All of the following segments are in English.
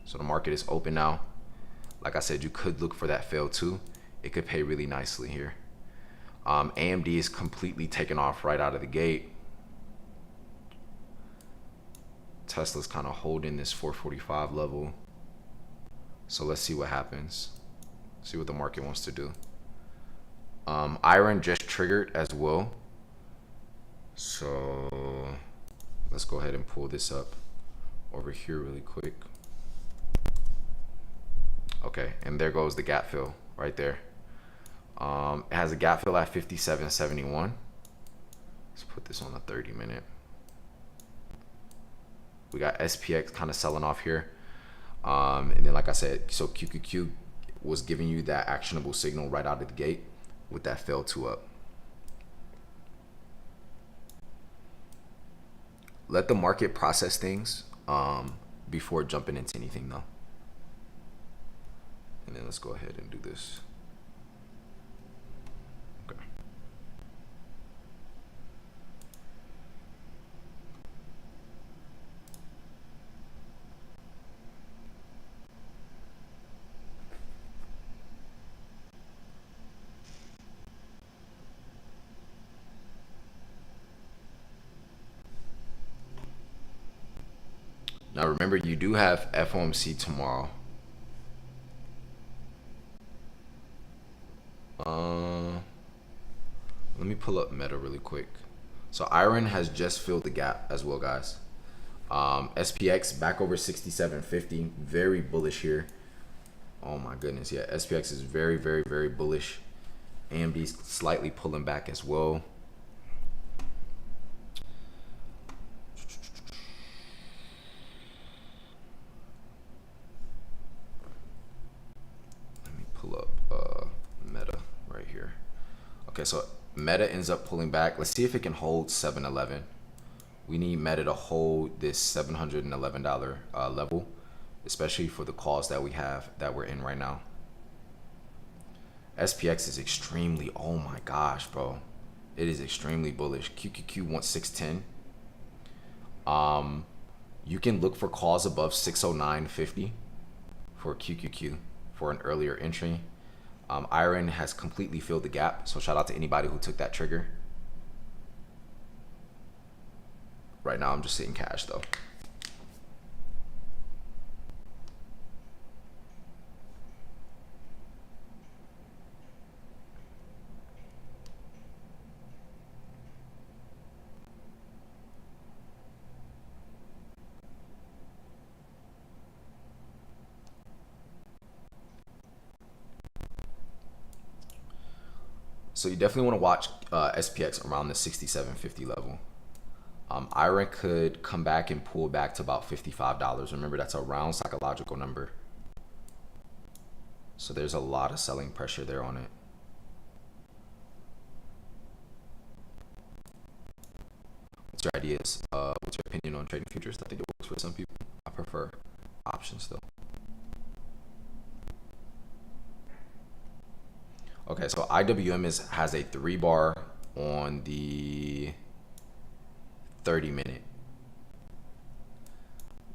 So the market is open now. Like I said, you could look for that fail too. It could pay really nicely here. AMD is completely taken off right out of the gate. Tesla's kind of holding this 445 level. So let's see what happens. See what the market wants to do. Iron just triggered as well. So let's go ahead and pull this up over here really quick. Okay, and there goes the gap fill right there. It has a gap fill at 57.71. Let's put this on a 30-minute. We got SPX kind of selling off here. And then like I said, so QQQ was giving you that actionable signal right out of the gate with that fail 2 up. Let the market process things before jumping into anything though. And then let's go ahead and do this. Okay. Now remember, you do have FOMC tomorrow. Let me pull up Meta really quick. So Iron has just filled the gap as well, guys. SPX back over 67.50, very bullish here. Oh my goodness, yeah, SPX is very, very, very bullish. AMD's slightly pulling back as well. Let me pull up Meta right here. Okay, so Meta ends up pulling back. Let's see if it can hold 711. We need Meta to hold this $711 level, especially for the calls that we have that we're in right now. SPX is extremely, oh my gosh, bro. It is extremely bullish. QQQ wants 610. You can look for calls above 609.50 for QQQ for an earlier entry. Iron has completely filled the gap, so shout out to anybody who took that trigger. Right now I'm just sitting cash though. So you definitely want to watch SPX around the 67.50 level. Iron could come back and pull back to about $55. Remember, that's a round psychological number. So there's a lot of selling pressure there on it. What's your ideas? What's your opinion on trading futures? I think it works for some people. I prefer options though. Okay, so IWM has a 3-bar on the 30-minute.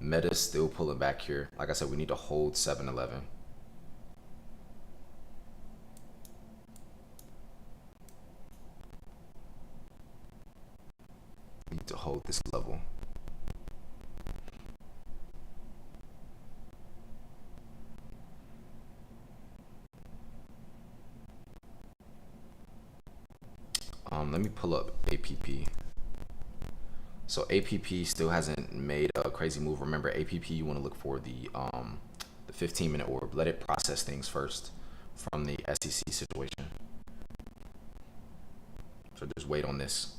Meta's still pulling back here. Like I said, we need to hold 711. We need to hold this level. Let me pull up APP. So APP still hasn't made a crazy move. Remember, APP, you want to look for the 15-minute orb. Let it process things first from the SEC situation. So just wait on this.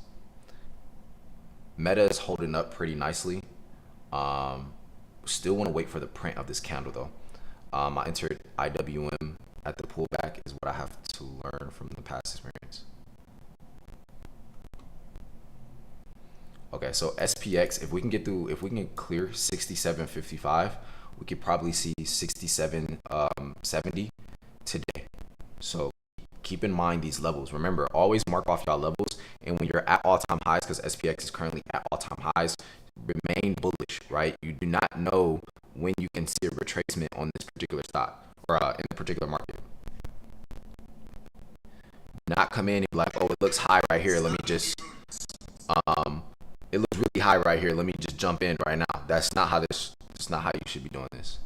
Meta is holding up pretty nicely. Still want to wait for the print of this candle though. I entered IWM at the pullback is what I have to learn from the past experience. Okay, so SPX, if we can get through, if we can clear 67.55, we could probably see 67.70 today. So keep in mind these levels. Remember, always mark off y'all levels. And when you're at all-time highs, because SPX is currently at all-time highs, remain bullish, right? You do not know when you can see a retracement on this particular stock or in a particular market. Not come in and be like, oh, it looks high right here. Let me just, it looks really high right here. Let me just jump in right now. That's not how you should be doing this.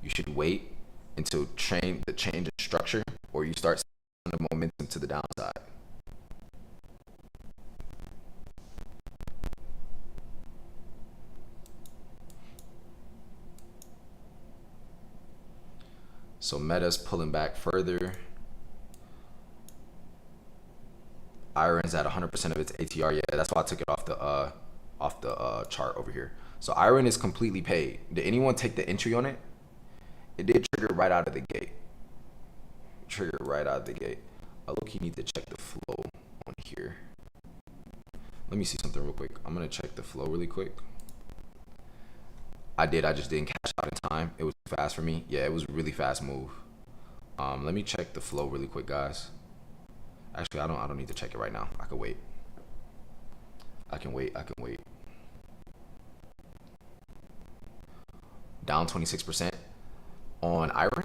You should wait until the change in structure, or you start seeing the momentum to the downside. So Meta's pulling back further. Iron's at 100% of its ATR. Yeah, that's why I took it off the chart over here. So Iron is completely paid. Did anyone take the entry on it? It did trigger right out of the gate. Trigger right out of the gate. I look, you need to check the flow on here. Let me see something real quick. I'm gonna check the flow really quick. I just didn't cash out in time. It was fast for me. Yeah, it was a really fast move. Let me check the flow really quick, guys. Actually, I don't need to check it right now. I can wait. I can wait. Down 26% on Iron.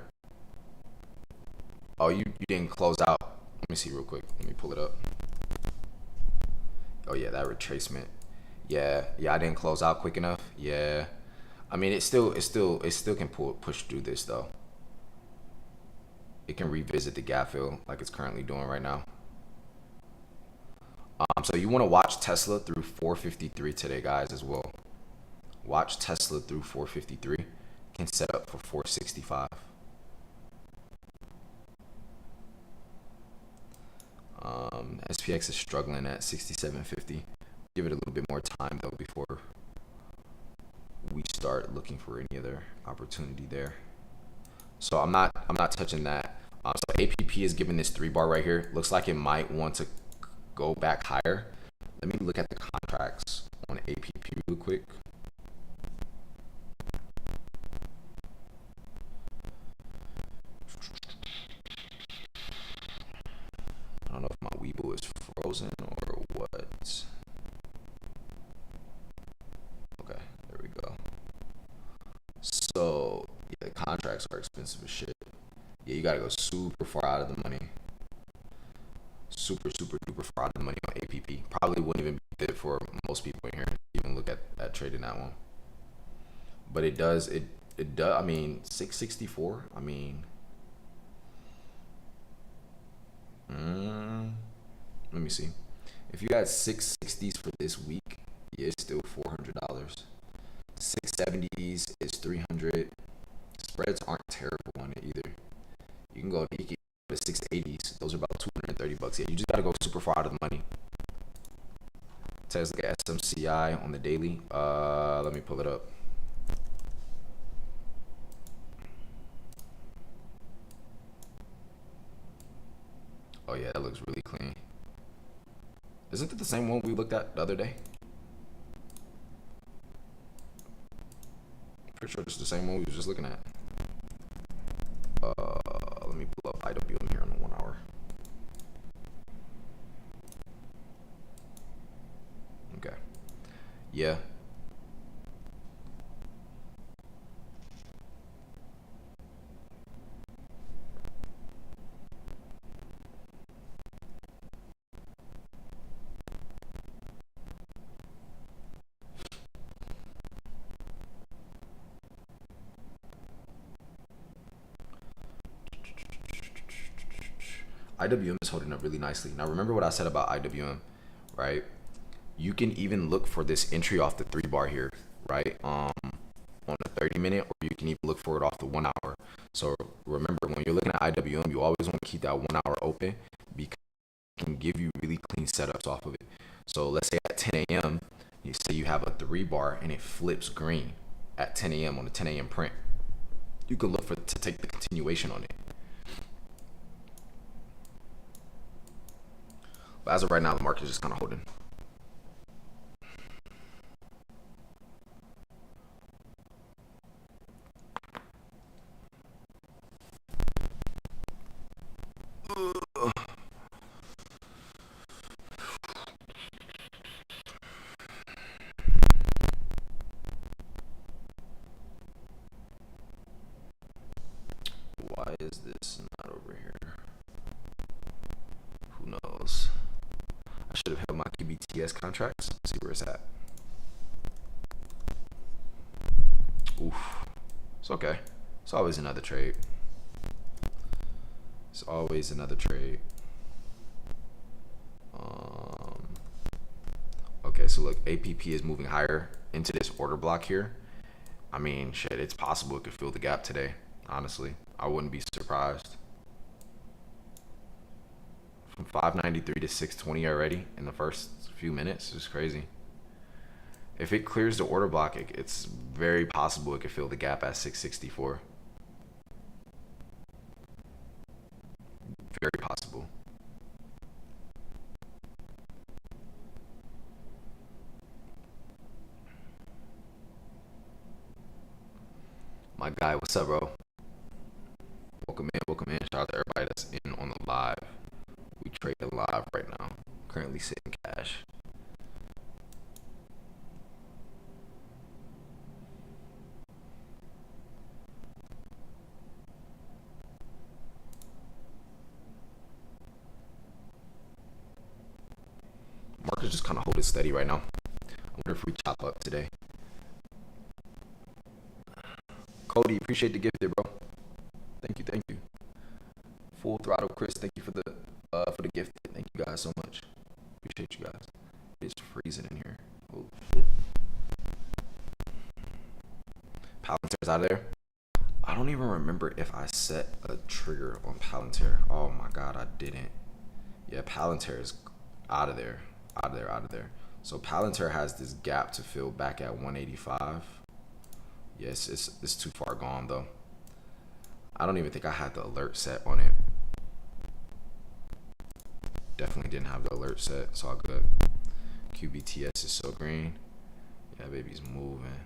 Oh, you didn't close out. Let me see real quick. Let me pull it up. Oh yeah, that retracement. Yeah, I didn't close out quick enough. Yeah. I mean, it still can push through this though. It can revisit the gap fill like it's currently doing right now. So you want to watch Tesla through 453 today, guys, as well. Watch Tesla through 453. Can set up for 465. SPX is struggling at 67.50. Give it a little bit more time though before we start looking for any other opportunity there. So I'm not touching that. So APP is giving this 3-bar right here. Looks like it might want to go back higher. Let me look at the contracts on APP real quick. I don't know if my Weeble is frozen or what. Okay, there we go. So yeah, contracts are expensive as shit. Yeah, you gotta go super far out of the money. Super duper far out of the money on APP. Probably wouldn't even be fit for most people in here to even look at trading that one. But it does. I mean, 664. I mean, let me see. If you had 660s for this week, yeah, it's still $400. 670s is 300. Spreads aren't terrible on it either. You can go to 680s. Those are about $230. Yeah, you just gotta go super far out of the money. Let's look at SMCI on the daily. Let me pull it up. Oh yeah, that looks really clean. Isn't it the same one we looked at the other day? Pretty sure it's the same one we were just looking at. Let me pull up IWM here on the 1 hour. Okay. Yeah. IWM is holding up really nicely. Now remember what I said about IWM, right? You can even look for this entry off the 3-bar here, right? On the 30-minute, or you can even look for it off the 1 hour. So remember, when you're looking at IWM, you always want to keep that 1 hour open because it can give you really clean setups off of it. So let's say at 10 a.m., you say you have a 3-bar and it flips green at 10 a.m. on the 10 a.m. print. You could look to take the continuation on it. But as of right now, the market is just kind of holding. is this? Not over here. Who knows? I should have held my QBTS contracts. Let's see where it's at. Oof. It's okay. It's always another trade. It's always another trade. Okay, so look, APP is moving higher into this order block here. I mean, shit, it's possible it could fill the gap today. Honestly, I wouldn't be surprised. From 593 to 620 already in the first few minutes is crazy. If it clears the order block, it's very possible it could fill the gap at 664. Very possible. My guy, what's up, bro? Welcome in, welcome in. Shout out to everybody that's in on the live. We trading live right now. Currently sitting cash. Market's just kind of holding steady right now. I wonder if we chop up today. Cody, appreciate the gift there, bro. Thank you, thank you. Full throttle, Chris. Thank you for the gift. Thank you guys so much. Appreciate you guys. It's freezing in here. Oh shit. Palantir's out of there. I don't even remember if I set a trigger on Palantir. Oh my god, I didn't. Yeah, Palantir is out of there. Out of there. So Palantir has this gap to fill back at 185. Yes, it's too far gone though. I don't even think I had the alert set on it. Definitely didn't have the alert set. It's all good. QBTS is so green. Yeah, baby's moving.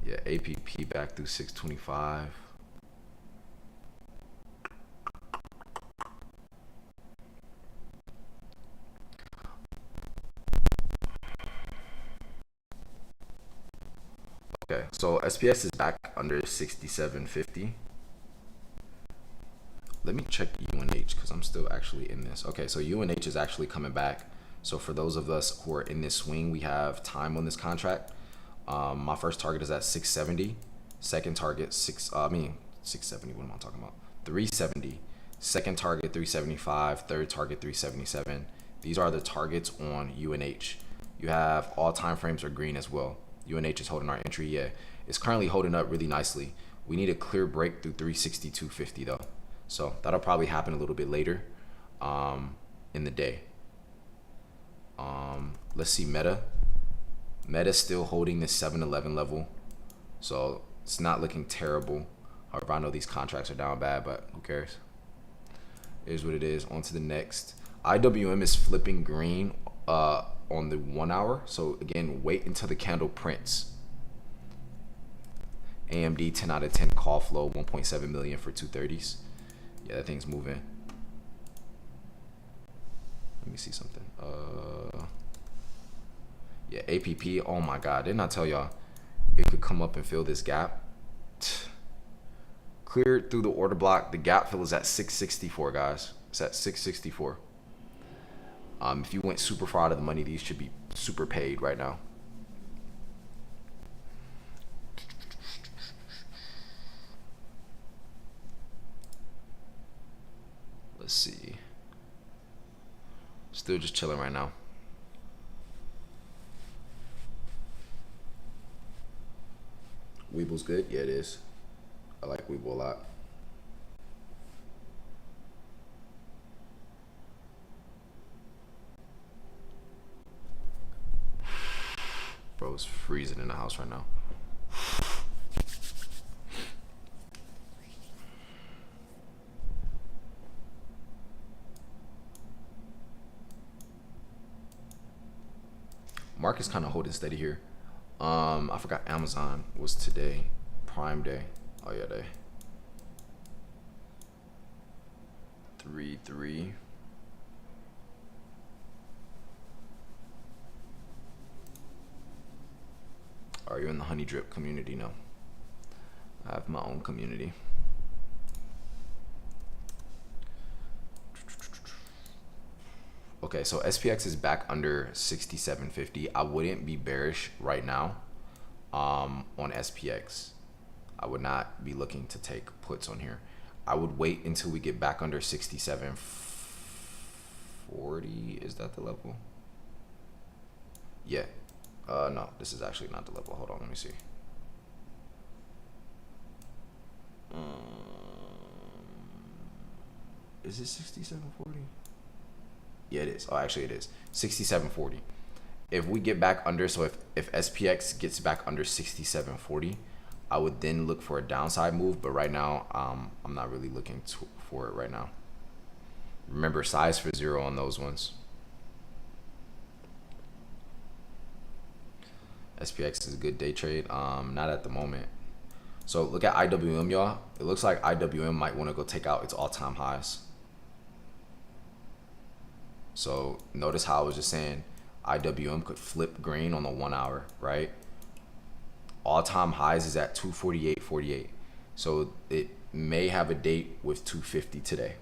Yeah, APP back through 625. Okay, so SPS is back under 67.50. Let me check UNH because I'm still actually in this. Okay, so UNH is actually coming back. So for those of us who are in this swing, we have time on this contract. My first target is at 670. Second target 670. What am I talking about? 370. Second target 375. Third target 377. These are the targets on UNH. You have all time frames are green as well. UNH is holding our entry. Yeah, it's currently holding up really nicely. We need a clear break through 362.50 though. So that'll probably happen a little bit later in the day. Let's see Meta. Meta's still holding this 711 level. So it's not looking terrible. However, I know these contracts are down bad, but who cares? It is what it is. On to the next. IWM is flipping green on the 1 hour. So again, wait until the candle prints. AMD 10 out of 10 call flow, 1.7 million for 230s. Yeah, that thing's moving. Let me see something. Yeah, APP. Oh my God, didn't I tell y'all it could come up and fill this gap? Cleared through the order block. The gap fill is at 664, guys. It's at 664. If you went super far out of the money, these should be super paid right now. Let's see. Still just chilling right now. Weeble's good? Yeah, it is. I like Weeble a lot. Bro, it's freezing in the house right now. Market's kind of holding steady here. I forgot Amazon was today, Prime Day. Oh yeah, day. 3-3. Are you in the honey drip community? No. I have my own community. Okay, so SPX is back under 67.50. I wouldn't be bearish right now on SPX. I would not be looking to take puts on here. I would wait until we get back under 67.40. Is that the level? Yeah. No, this is actually not the level. Hold on, let me see. Is it 67.40? Yeah, it is. Oh, actually it is 67.40. If we get back under, so if SPX gets back under 67.40, I would then look for a downside move. But right now, I'm not really looking for it right now. Remember, size for 0 on those ones. SPX is a good day trade. Not at the moment. So look at IWM, y'all. It looks like IWM might want to go take out its all-time highs. So notice how I was just saying IWM could flip green on the 1 hour, right? All-time highs is at 248.48. So it may have a date with 250 today.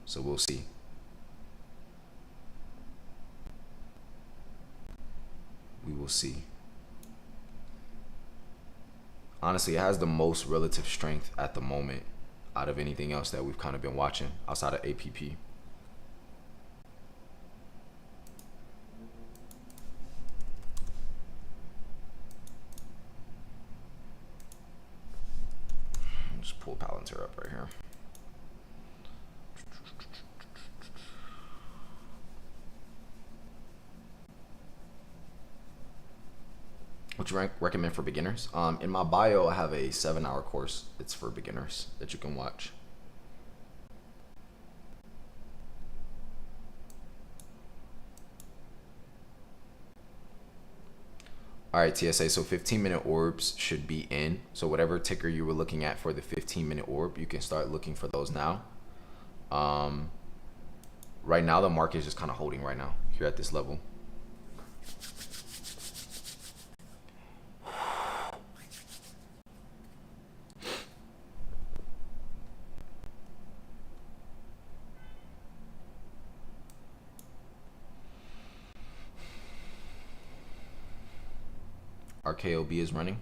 So we'll see. We will see. Honestly, it has the most relative strength at the moment out of anything else that we've kind of been watching outside of APP. Just pull Palantir up right here. What you recommend for beginners? In my bio, I have a 7-hour course. It's for beginners that you can watch. All right, TSA, so 15-minute orbs should be in. So whatever ticker you were looking at for the 15-minute orb, you can start looking for those now. Right now, the market is just kind of holding right now here at this level. Our KOB is running.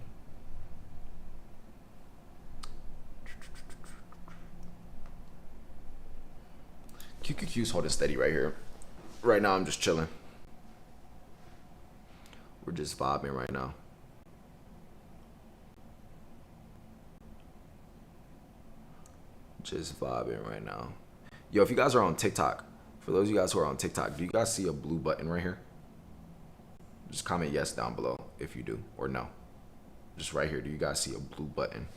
QQQ is holding steady right here. Right now, I'm just chilling. We're just vibing right now. Just vibing right now. Yo, if you guys are on TikTok, for those of you guys who are on TikTok, do you guys see a blue button right here? Just comment yes down below if you do, or no. Just right here, do you guys see a blue button?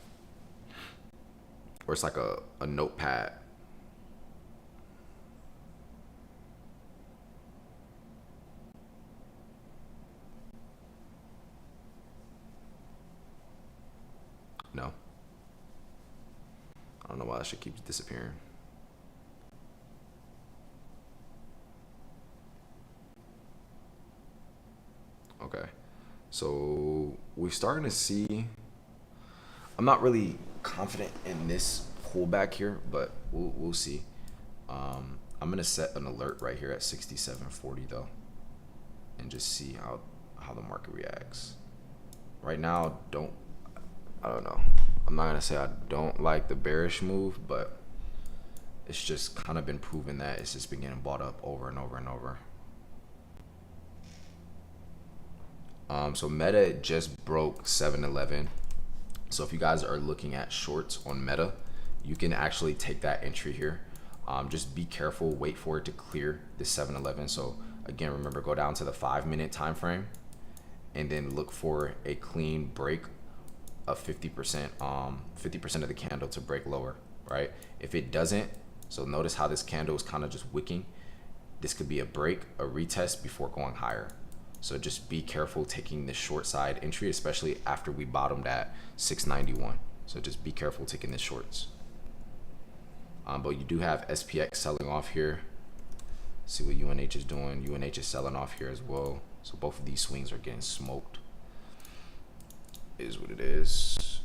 Or it's like a notepad. No. I don't know why that shit keeps disappearing. Okay, so we're starting to see, I'm not really confident in this pullback here, but we'll see. I'm gonna set an alert right here at 67.40 though, and just see how the market reacts. Right now, I don't know. I'm not gonna say I don't like the bearish move, but it's just kind of been proven that it's just been getting bought up over and over and over. So Meta just broke 711. So if you guys are looking at shorts on Meta, you can actually take that entry here. Just be careful, wait for it to clear this 711. So again, remember, go down to the 5-minute time frame and then look for a clean break of 50%, 50% of the candle to break lower, right? If it doesn't, so notice how this candle is kind of just wicking. This could be a break, a retest before going higher. So just be careful taking the short side entry, especially after we bottomed at 691. So just be careful taking the shorts. But you do have SPX selling off here. See what UNH is doing. UNH is selling off here as well. So both of these swings are getting smoked. Is what it is.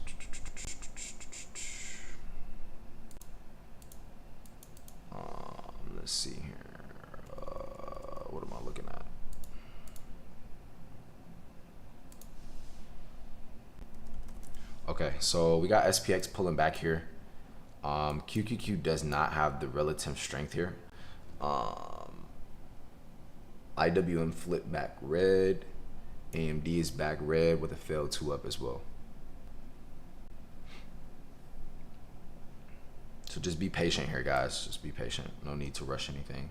Okay, so we got SPX pulling back here. QQQ does not have the relative strength here. IWM flipped back red. AMD is back red with a failed 2 up as well. So just be patient here, guys. Just be patient. No need to rush anything.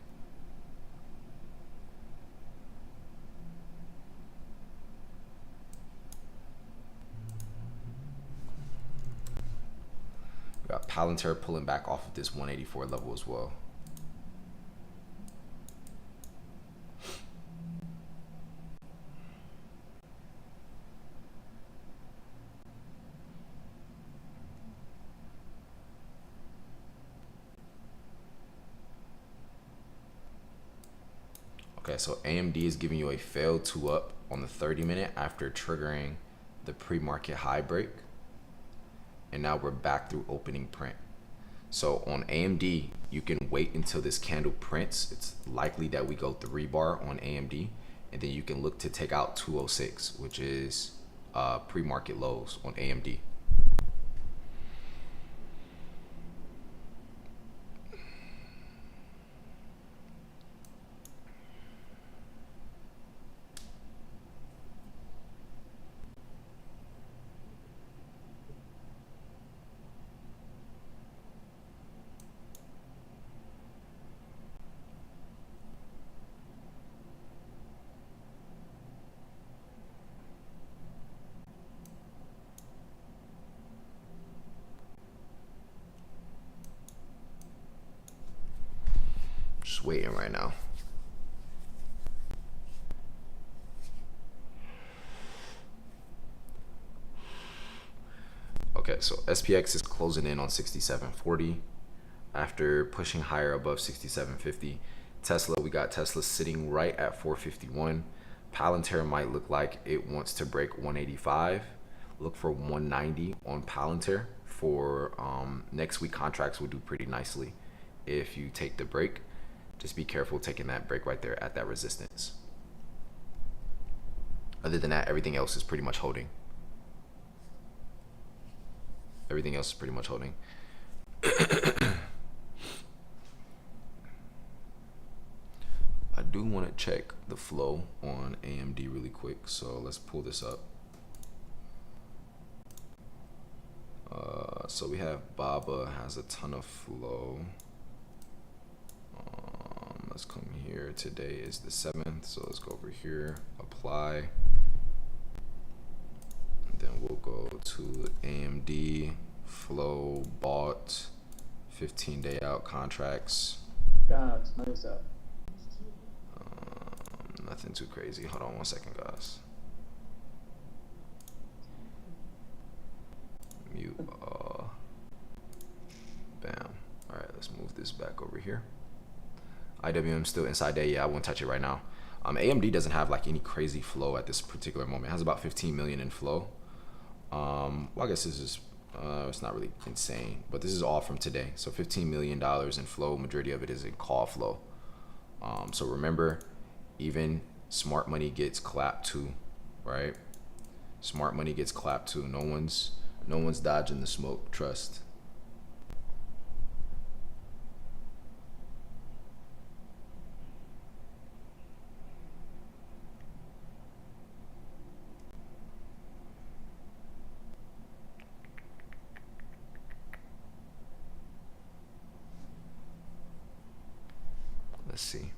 We got Palantir pulling back off of this 184 level as well. Okay, so AMD is giving you a failed 2 up on the 30-minute after triggering the pre-market high break. And now we're back through opening print. So on AMD, you can wait until this candle prints. It's likely that we go 3 bar on AMD, and then you can look to take out 206, which is pre-market lows on AMD. Just waiting right now. Okay, so SPX is closing in on 67.40 after pushing higher above 67.50. Tesla, we got Tesla sitting right at 451. Palantir might look like it wants to break 185. Look for 190 on Palantir. For next week, contracts will do pretty nicely if you take the break. Just be careful taking that break right there at that resistance. Other than that, everything else is pretty much holding. Everything else is pretty much holding. I do want to check the flow on AMD really quick, so let's pull this up. So we have Baba has a ton of flow. Let's come here. Today is the 7th, so let's go over here, apply. And then we'll go to AMD, flow, bought, 15-day out contracts. That's nice up. Nothing too crazy. Hold on 1 second, guys. Mute. Bam. All right, let's move this back over here. IWM still inside day. Yeah, I won't touch it right now. AMD doesn't have like any crazy flow at this particular moment. It has about 15 million in flow. Well, I guess this is it's not really insane, but this is all from today. So $15 million in flow. Majority of it is in call flow. So remember, even smart money gets clapped too, right? Smart money gets clapped too. No one's dodging the smoke. Trust. Let's see.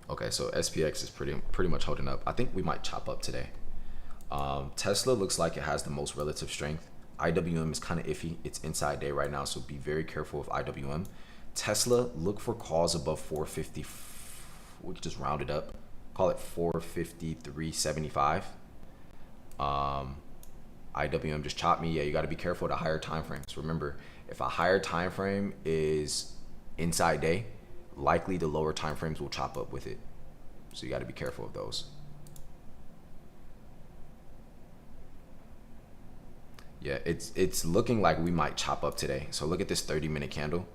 Okay, so SPX is pretty much holding up. I think we might chop up today. Tesla looks like it has the most relative strength. IWM is kind of iffy. It's inside day right now, so be very careful of IWM. Tesla, look for calls above 450. We could just round it up. Call it 453.75. IWM just chopped me. Yeah, you got to be careful of the higher time frames. Remember, if a higher time frame is inside day, likely the lower time frames will chop up with it. So you got to be careful of those. Yeah, it's looking like we might chop up today. So look at this 30-minute candle.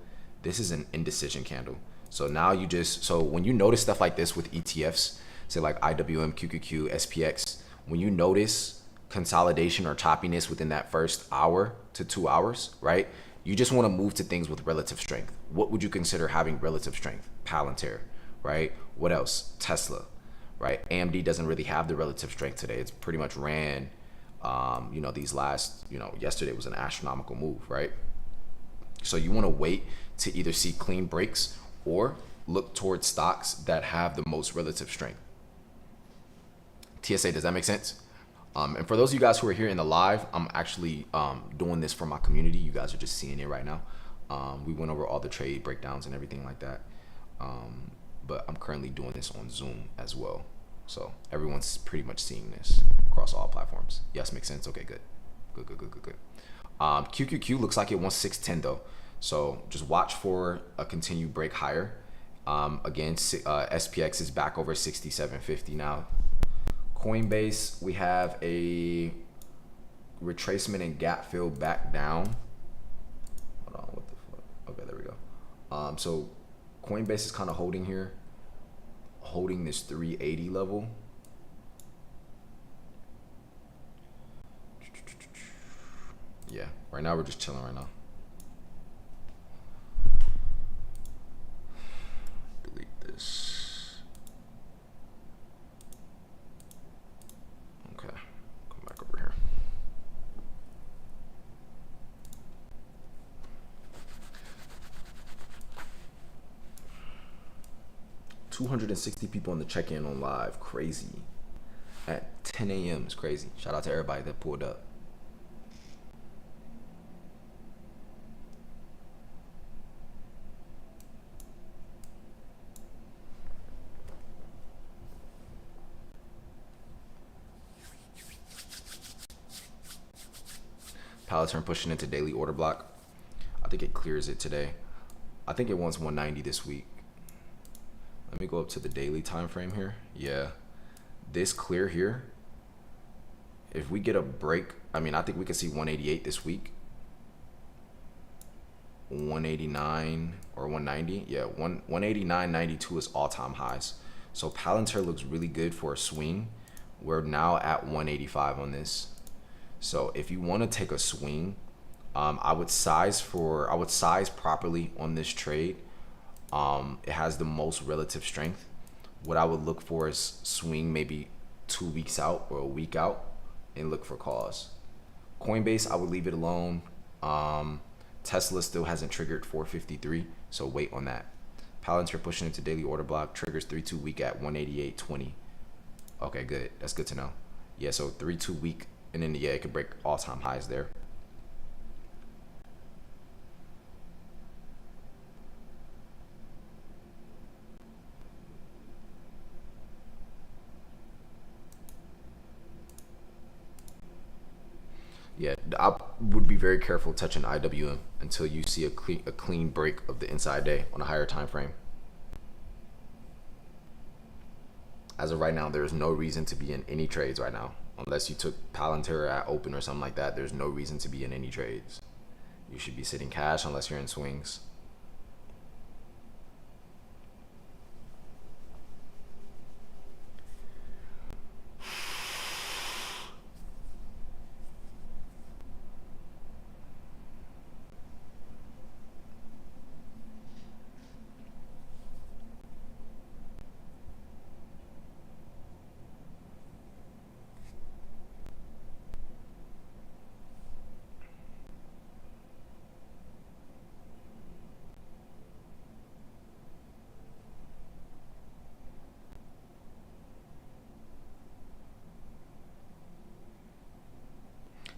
This is an indecision candle. So now so when you notice stuff like this with ETFs, say like IWM, QQQ, SPX, when you notice consolidation or choppiness within that first hour to 2 hours, right? You just want to move to things with relative strength. What would you consider having relative strength? Palantir, right? What else? Tesla, right? AMD doesn't really have the relative strength today. It's pretty much ran, these last, yesterday was an astronomical move, right? So you want to wait to either see clean breaks or look towards stocks that have the most relative strength. TSA, does that make sense? And for those of you guys who are here in the live, I'm actually doing this for my community. You guys are just seeing it right now. We went over all the trade breakdowns and everything like that. But I'm currently doing this on Zoom as well. So everyone's pretty much seeing this across all platforms. Yes, makes sense? Okay, good. Good. QQQ looks like it wants 610 though. So just watch for a continued break higher. Again, SPX is back over 67.50 now. Coinbase, we have a retracement and gap fill back down. Hold on, what the fuck? Okay, there we go. So Coinbase is kind of holding here, holding this 380 level. Yeah, right now we're just chilling right now. Delete this. Okay, come back over here. $260 people on the check-in on live. Crazy. At 10 a.m. It's crazy. Shout out to everybody that pulled up. Palantir pushing into daily order block. I think it clears it today. I think it wants 190 this week. Let me go up to the daily time frame here. Yeah, this clear here. If we get a break, I think we could see 188 this week. 189 or 190. Yeah, 189.92 is all-time highs. So Palantir looks really good for a swing. We're now at 185 on this. So if you want to take a swing, I would size properly on this trade. It has the most relative strength. What I would look for is swing maybe 2 weeks out or a week out and look for calls. Coinbase, I would leave it alone. Tesla still hasn't triggered 453, so wait on that. Palantir pushing into daily order block, triggers 3-2 week at 188.20. Okay, good. That's good to know. Yeah, so 3-2 week, and then yeah, it could break all-time highs there. Yeah, I would be very careful touching IWM until you see a clean break of the inside day on a higher time frame. As of right now, there is no reason to be in any trades right now. Unless you took Palantir at open or something like that, there's no reason to be in any trades. You should be sitting cash unless you're in swings.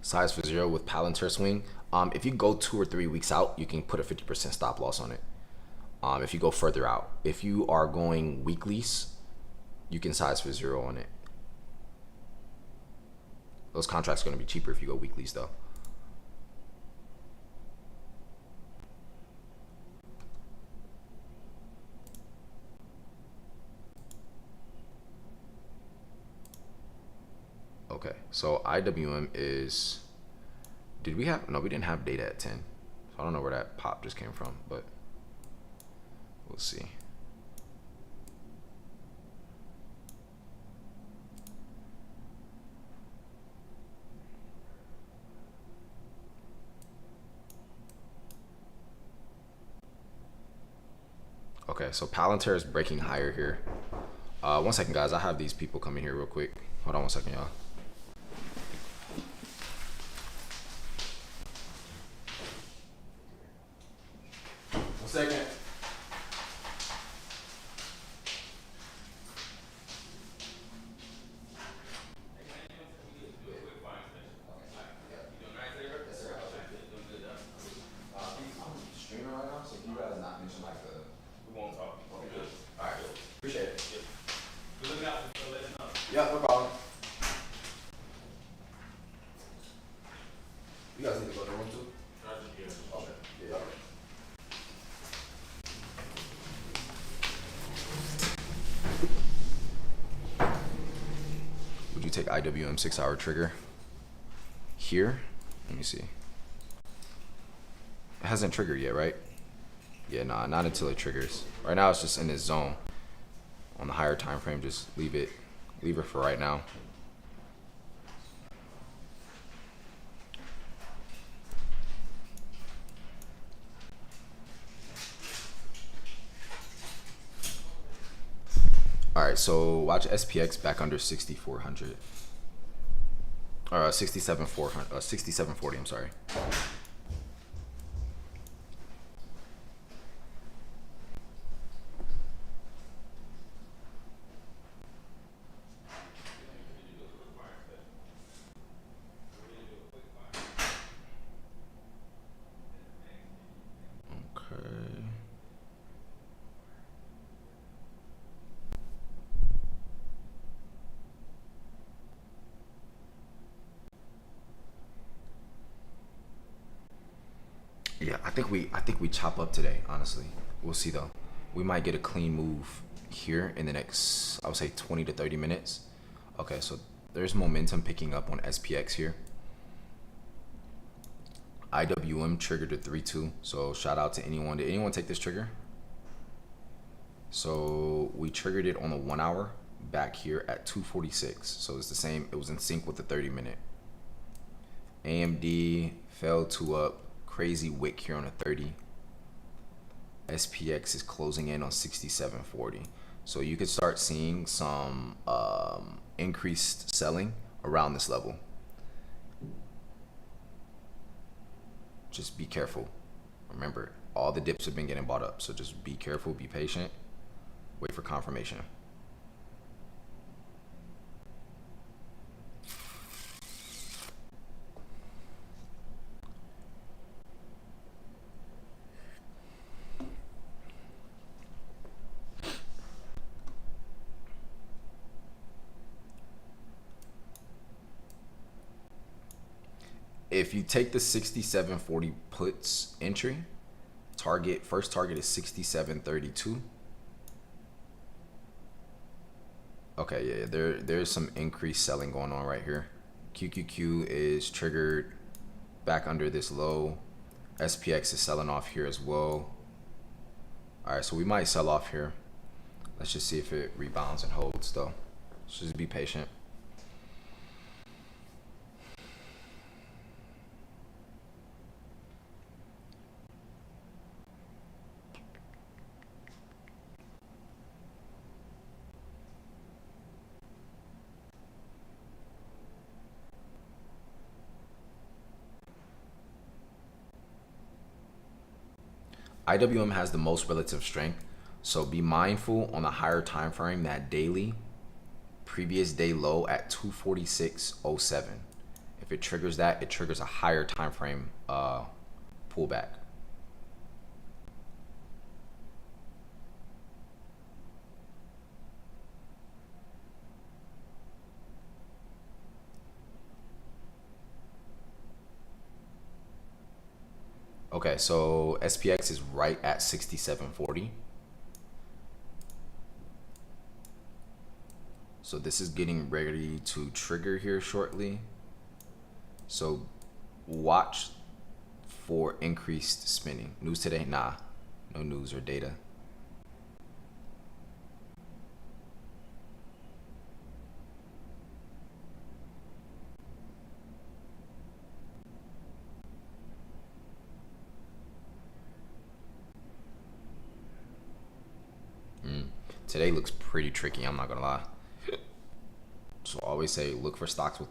Size for zero with Palantir swing. If you go 2 or 3 weeks out, you can put a 50% stop loss on it. If you go further out, if you are going weeklies, you can size for zero on it. Those contracts are going to be cheaper if you go weeklies though. Okay, so IWM is, did we have, no, we didn't have data at 10. So I don't know where that pop just came from, but we'll see. Okay, so Palantir is breaking higher here. 1 second, guys. I have these people coming here real quick. Hold on 1 second, y'all. One second. Appreciate it. Good looking out, so let us know. Yeah, no problem. You guys need to go to the room too? Okay. Yeah, okay. Would you take IWM 6-hour trigger here? Let me see. It hasn't triggered yet, right? Yeah, nah, not until it triggers. Right now it's just in this zone. On the higher time frame, just leave it for right now. All right, so watch SPX back under 6,400. Or 6740, I'm sorry. Okay. Yeah, I think we chop up today, honestly. We'll see though. We might get a clean move here in the next, I would say 20 to 30 minutes. Okay, so there's momentum picking up on SPX here. IWM triggered a 3-2. So shout out to anyone. Did anyone take this trigger? So we triggered it on the 1 hour back here at 246. So it's the same. It was in sync with the 30-minute. AMD fell to up. Crazy wick here on a 30. SPX is closing in on 6740. So you could start seeing some increased selling around this level. Just be careful. Remember, all the dips have been getting bought up. So just be careful, be patient, wait for confirmation. If you take the 6740 puts entry, first target is 6732. Okay, yeah, there's some increased selling going on right here. QQQ is triggered back under this low. SPX is selling off here as well. All right, so we might sell off here. Let's just see if it rebounds and holds though. Let's just be patient. IWM has the most relative strength, so be mindful on the higher time frame that daily previous day low at 246.07. If it triggers that, it triggers a higher time frame pullback. Okay, so SPX is right at 6740. So this is getting ready to trigger here shortly. So watch for increased spinning. News today? Nah, no news or data. Today looks pretty tricky, I'm not gonna lie. So I always say look for stocks with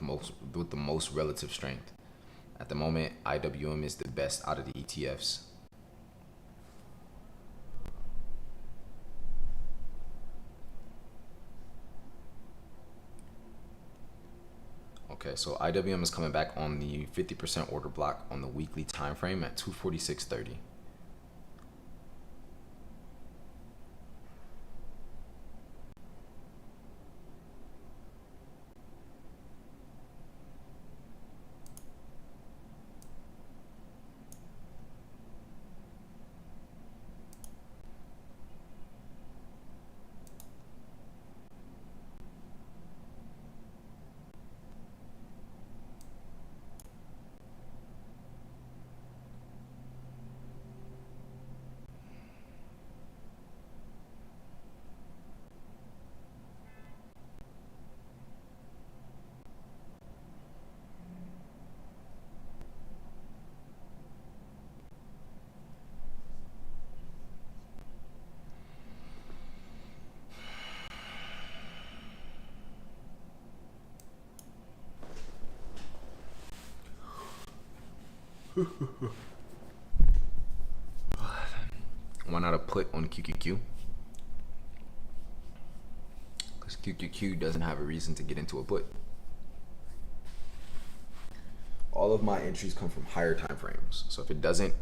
the most relative strength. At the moment, IWM is the best out of the ETFs. Okay, so IWM is coming back on the 50% order block on the weekly time frame at 246.30. Why not a put on QQQ? Because QQQ doesn't have a reason to get into a put. All of my entries come from higher time frames. So if it doesn't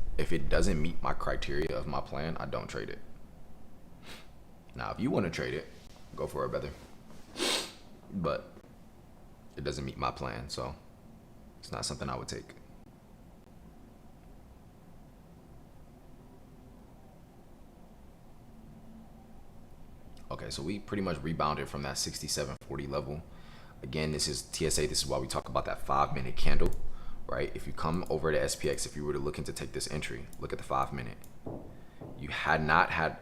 meet my criteria of my plan, I don't trade it. Now, if you want to trade it, go for it, brother. But it doesn't meet my plan, so it's not something I would take. Okay, so we pretty much rebounded from that 67.40 level. Again, this is TSA. This is why we talk about that 5-minute candle, right? If you come over to SPX, if you were to looking to take this entry, look at the 5-minute. You had not had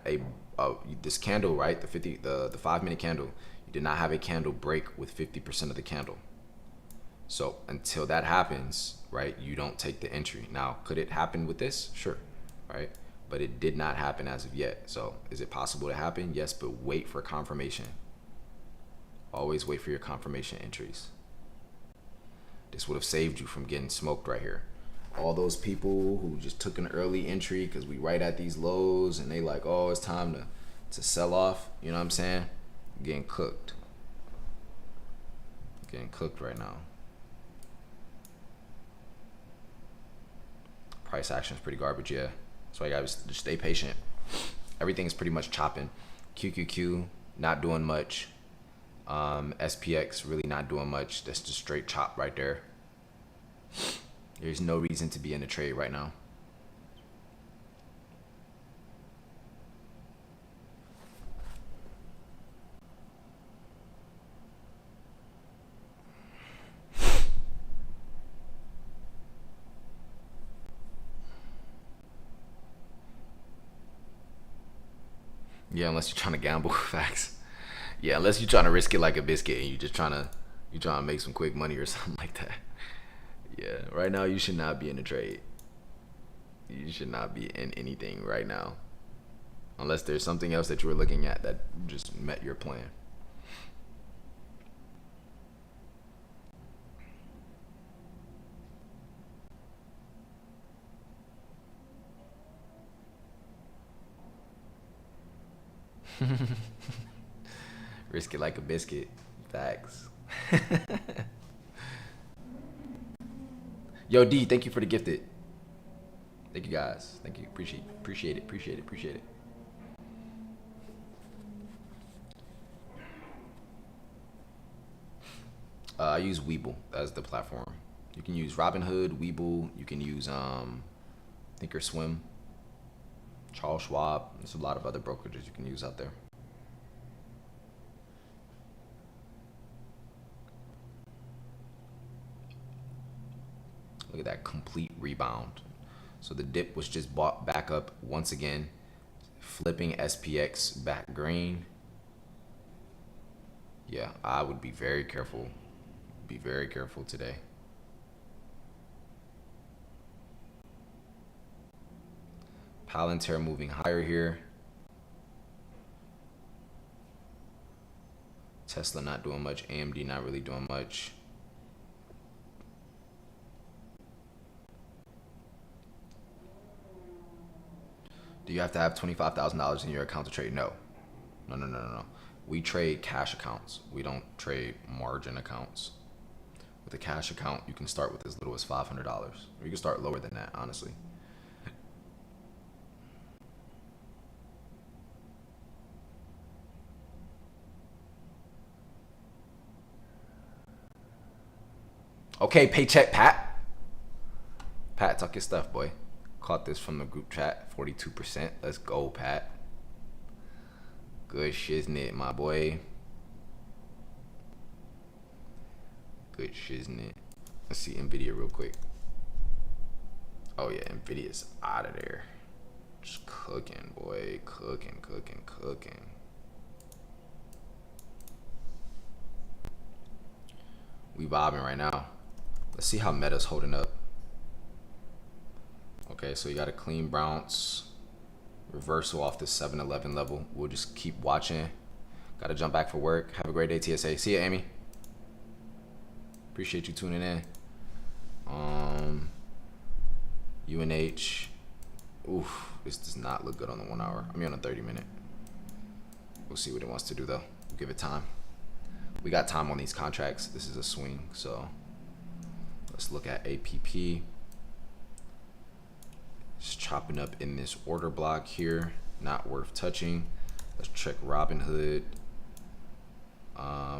this candle, right? The 5-minute candle. You did not have a candle break with 50% of the candle. So until that happens, right, you don't take the entry. Now, could it happen with this? Sure, right? But it did not happen as of yet. So is it possible to happen? Yes, but wait for confirmation. Always wait for your confirmation entries. This would have saved you from getting smoked right here. All those people who just took an early entry because we right at these lows and they like, oh, it's time to sell off. You know what I'm saying? Getting cooked. Getting cooked right now. Price action is pretty garbage, yeah. That's why you guys just stay patient. Everything's pretty much chopping. QQQ not doing much. SPX really not doing much. That's just straight chop right there. There's no reason to be in a trade right now. Yeah, unless you're trying to gamble. Facts. Yeah, unless you're trying to risk it like a biscuit and you're trying to make some quick money or something like that. Yeah, right now you should not be in a trade. You should not be in anything right now. Unless there's something else that you were looking at that just met your plan. Risk it like a biscuit. Facts. Yo, D, thank you for the gifted. Thank you guys. Thank you. Appreciate it. I use Webull as the platform. You can use Robinhood, Webull. You can use Thinkorswim, Charles Schwab. There's a lot of other brokerages you can use out there. Look at that complete rebound. So the dip was just bought back up once again, flipping SPX back green. Yeah, I would be very careful. Be very careful today. Palantir moving higher here. Tesla not doing much. AMD not really doing much. Do you have to have $25,000 in your account to trade? No. No. We trade cash accounts. We don't trade margin accounts. With a cash account, you can start with as little as $500. Or you can start lower than that, honestly. Okay, paycheck, Pat. Pat, talk your stuff, boy. Caught this from the group chat. 42%. Let's go, Pat. Good shiznit, my boy. Good shiznit. Let's see Nvidia real quick. Oh yeah, Nvidia's out of there. Just cooking, boy. Cooking. We vibing right now. Let's see how Meta's holding up. Okay, so you got a clean bounce. Reversal off the 7-11 level. We'll just keep watching. Got to jump back for work. Have a great day, TSA. See ya, Amy. Appreciate you tuning in. UNH. Oof, this does not look good on the 1 hour. I mean on a 30-minute. We'll see what it wants to do though. We'll give it time. We got time on these contracts. This is a swing, so let's look at APP. It's chopping up in this order block here. Not worth touching. Let's check Robinhood.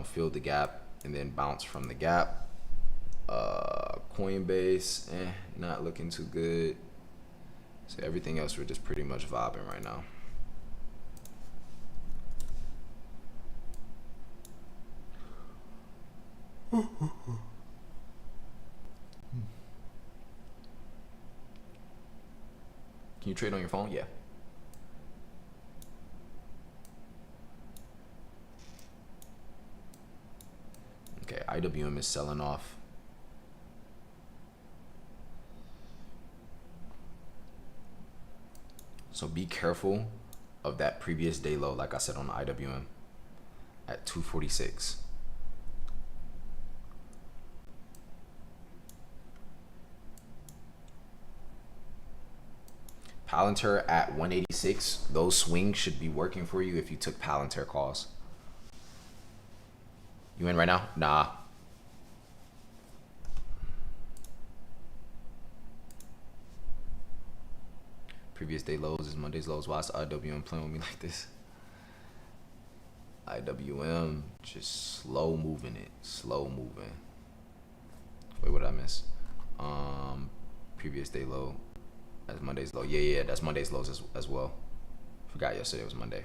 Fill the gap and then bounce from the gap. Coinbase, not looking too good. So everything else we're just pretty much vibing right now. Can you trade on your phone? Yeah. Okay, IWM is selling off. So be careful of that previous day low, like I said on the IWM, at 246. Palantir at 186. Those swings should be working for you if you took Palantir calls. You in right now? Nah. Previous day lows is Monday's lows. Why is IWM playing with me like this? IWM just slow moving it. Slow moving. Wait, what did I miss? Previous day low. That's Monday's low. Yeah, that's Monday's lows as well. Forgot yesterday was Monday.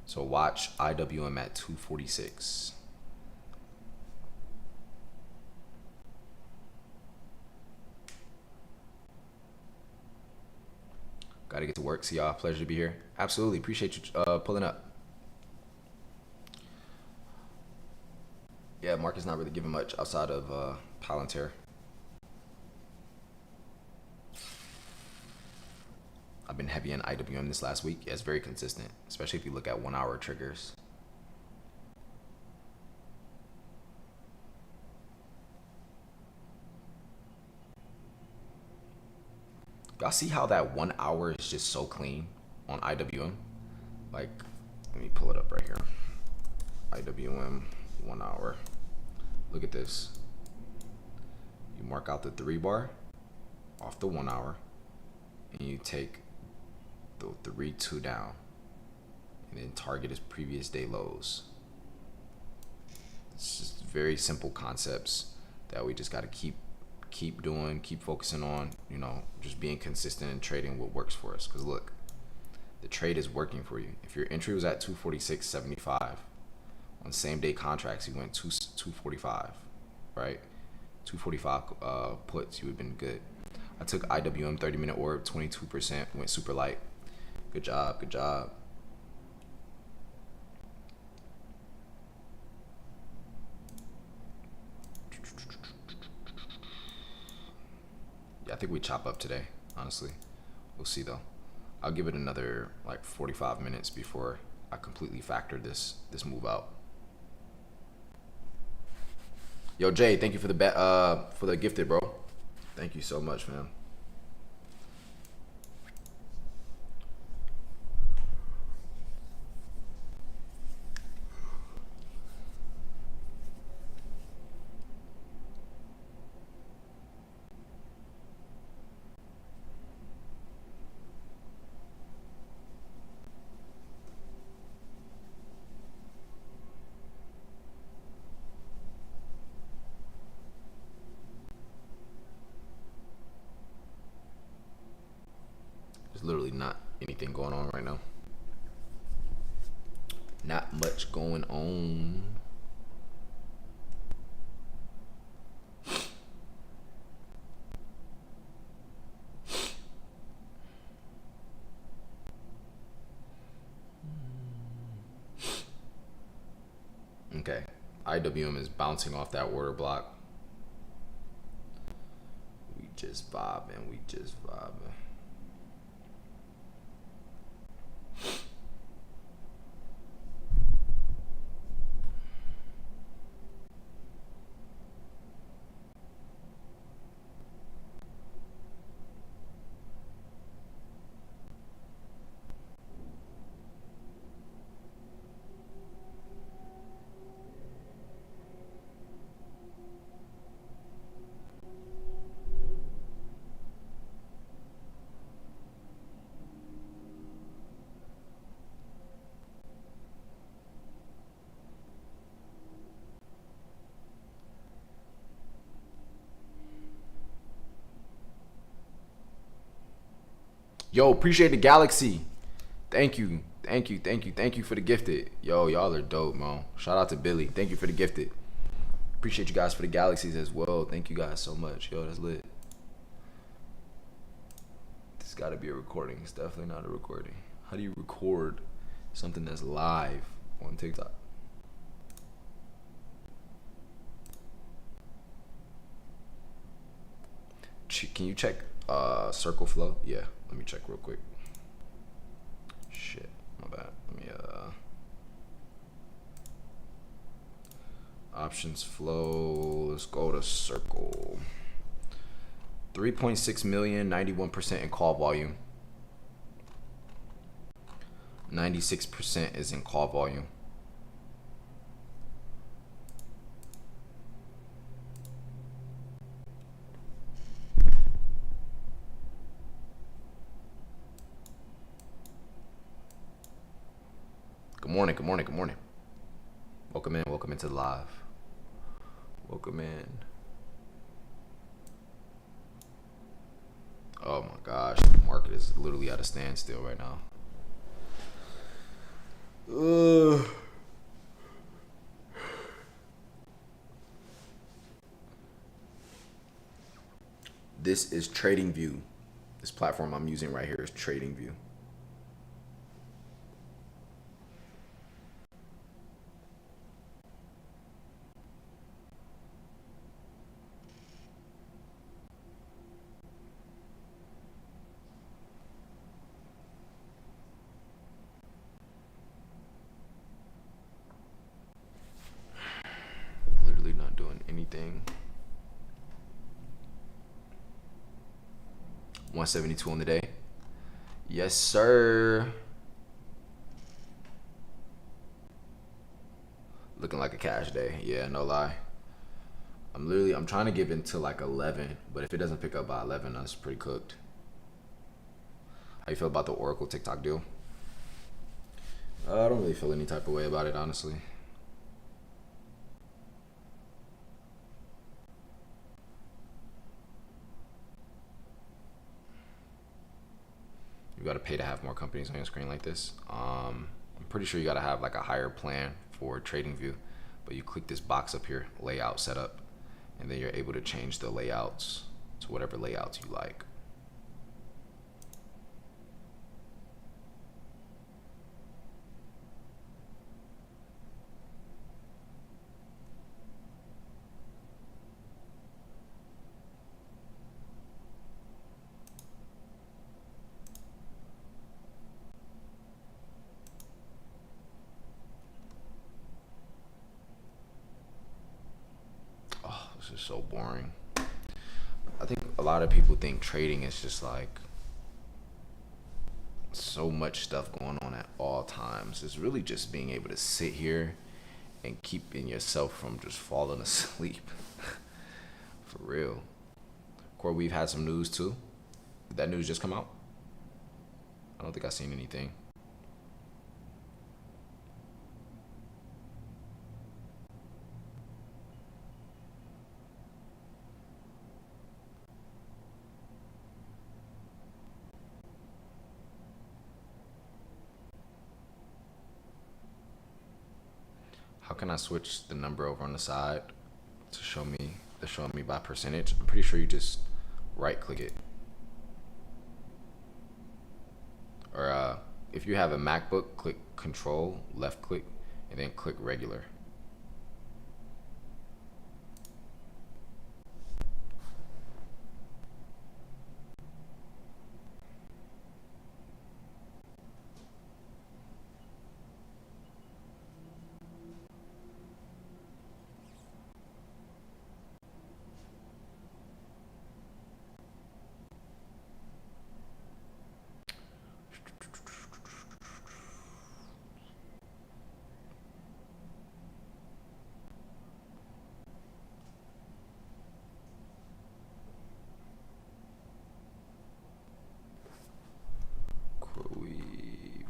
So watch IWM at 246. Got to get to work. See y'all. Pleasure to be here. Absolutely. Appreciate you pulling up. Yeah, market's not really giving much outside of Palantir. I've been heavy on IWM this last week. Yeah, it's very consistent, especially if you look at 1 hour triggers. Y'all see how that 1 hour is just so clean on IWM? Like, let me pull it up right here. IWM 1 hour. Look at this. You mark out the 3 bar off the 1 hour, and you take the 3-2 down, and then target his previous day lows. It's just very simple concepts that we just got to keep doing, keep focusing on, you know, just being consistent and trading what works for us. Because look, the trade is working for you. If your entry was at 246.75 on same day contracts, you went 245, right? 245 puts, you would have been good. I took IWM 30-minute orb, 22%, went super light. Good job, good job. Yeah, I think we chop up today, honestly. We'll see though. I'll give it another like 45 minutes before I completely factored this move out. Yo, Jay, thank you for the for the gifted, bro. Thank you so much, man. There's literally not anything going on right now. Not much going on. Okay. IWM is bouncing off that order block. We just vibing. We just vibing. Yo, appreciate the galaxy. Thank you. Thank you. Thank you. Thank you for the gifted. Yo, y'all are dope, man. Shout out to Billy. Thank you for the gifted. Appreciate you guys for the galaxies as well. Thank you guys so much. Yo, that's lit. This gotta be a recording. It's definitely not a recording. How do you record something that's live on TikTok? Can you check circle flow? Yeah, let me check real quick. Shit, my bad. Let me options flow. Let's go to circle. 3.6 million, 91% in call volume. 96% is in call volume. Good morning, good morning, good morning. Welcome into the live. Welcome in. Oh my gosh, the market is literally at a standstill right now. This is TradingView. This platform I'm using right here is TradingView. Literally not doing anything. 172 on the day. Yes, sir. Looking like a cash day. Yeah, no lie. I'm trying to give into like 11, but if it doesn't pick up by 11, that's pretty cooked. How you feel about the Oracle TikTok deal? I don't really feel any type of way about it, honestly. You gotta pay to have more companies on your screen like this. I'm pretty sure you gotta have like a higher plan for TradingView, but you click this box up here, layout setup, and then you're able to change the layouts to whatever layouts you like. This is so boring. I think a lot of people think trading is just like so much stuff going on at all times. It's really just being able to sit here and keeping yourself from just falling asleep. For real. CoreWeave had some news too. Did that news just come out? I don't think I've seen anything. How can I switch the number over on the side to show me by percentage? I'm pretty sure you just right click it. Or if you have a MacBook, click Control, left click, and then click regular.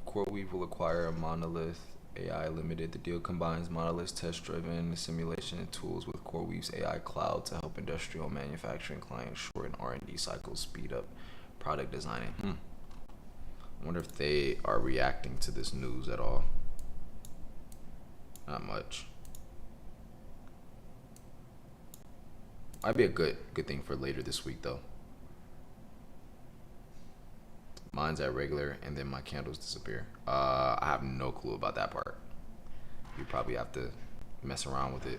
CoreWeave will acquire a Monolith AI Limited. The deal combines Monolith's test-driven simulation tools with CoreWeave's AI cloud to help industrial manufacturing clients shorten R&D cycles, speed up product designing. I wonder if they are reacting to this news at all. Not much. Might be a good thing for later this week though. Mine's at regular, and then my candles disappear. I have no clue about that part. You probably have to mess around with it.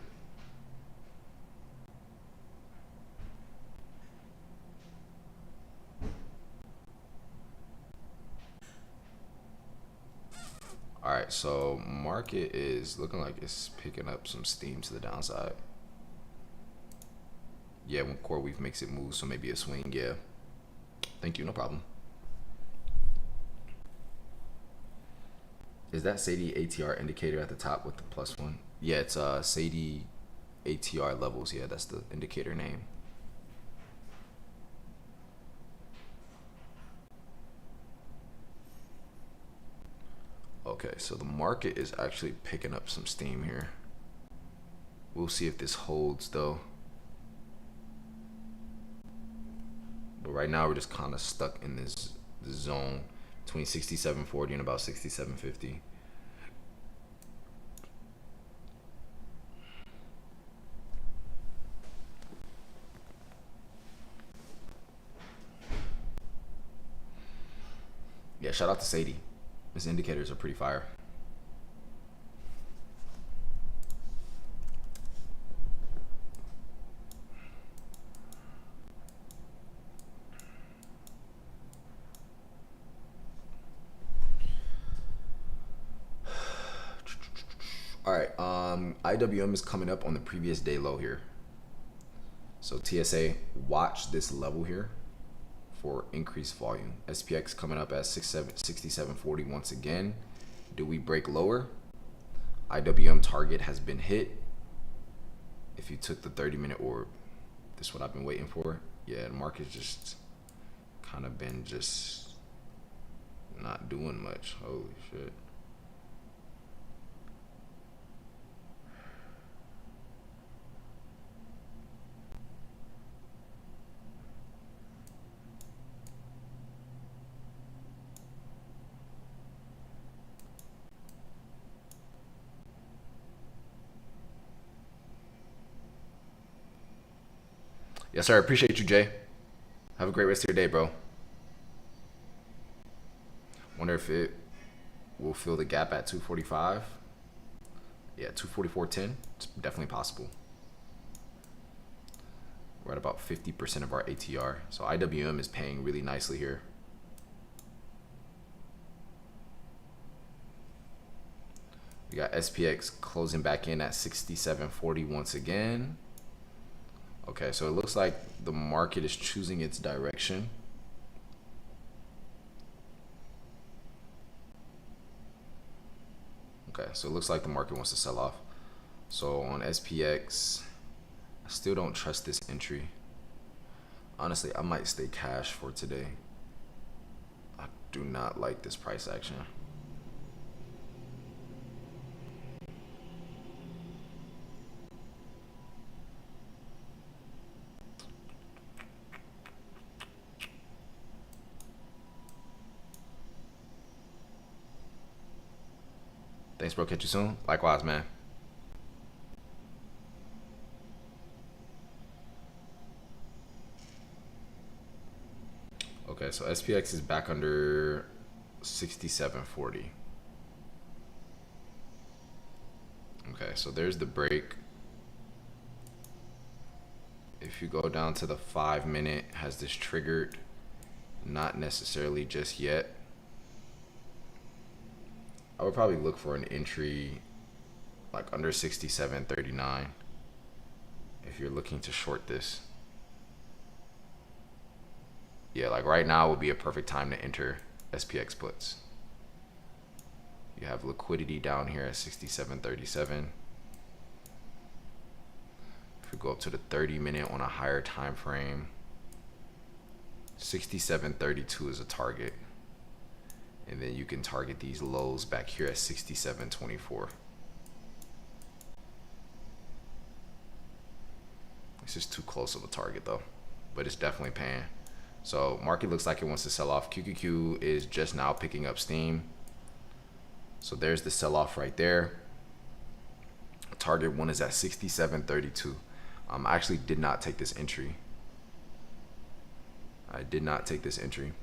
All right, so market is looking like it's picking up some steam to the downside. Yeah, when CoreWeave makes it move, so maybe a swing. Yeah. Thank you, no problem. Is that Sadie ATR indicator at the top with the +1? Yeah, it's Sadie ATR levels. Yeah, that's the indicator name. Okay, so the market is actually picking up some steam here. We'll see if this holds though. But right now we're just kind of stuck in this zone between 67.40 and about 67.50. Yeah, shout out to Sadie. His indicators are pretty fire. All right, IWM is coming up on the previous day low here. So TSA, watch this level here for increased volume. SPX coming up at 67.40 once again. Do we break lower? IWM target has been hit. If you took the 30-minute orb, this is what I've been waiting for. Yeah, the market's just kind of been just not doing much. Holy shit. Yes, sir. Appreciate you, Jay. Have a great rest of your day, bro. Wonder if it will fill the gap at 245. Yeah, 244.10. It's definitely possible. We're at about 50% of our ATR. So IWM is paying really nicely here. We got SPX closing back in at 67.40 once again. Okay, so it looks like the market is choosing its direction. Okay, so it looks like the market wants to sell off. So on SPX, I still don't trust this entry. Honestly, I might stay cash for today. I do not like this price action. Thanks, bro. Catch you soon. Likewise, man. Okay, so SPX is back under 67.40. Okay, so there's the break. If you go down to the 5-minute, has this triggered? Not necessarily just yet. I would probably look for an entry like under 67.39 if you're looking to short this. Yeah, like right now would be a perfect time to enter SPX puts. You have liquidity down here at 67.37. If we go up to the 30-minute on a higher time frame, 67.32 is a target. And then you can target these lows back here at 67.24. It's just too close of a target though, but it's definitely paying. So market looks like it wants to sell off. QQQ is just now picking up steam. So there's the sell off right there. Target one is at 67.32. I actually did not take this entry. I did not take this entry.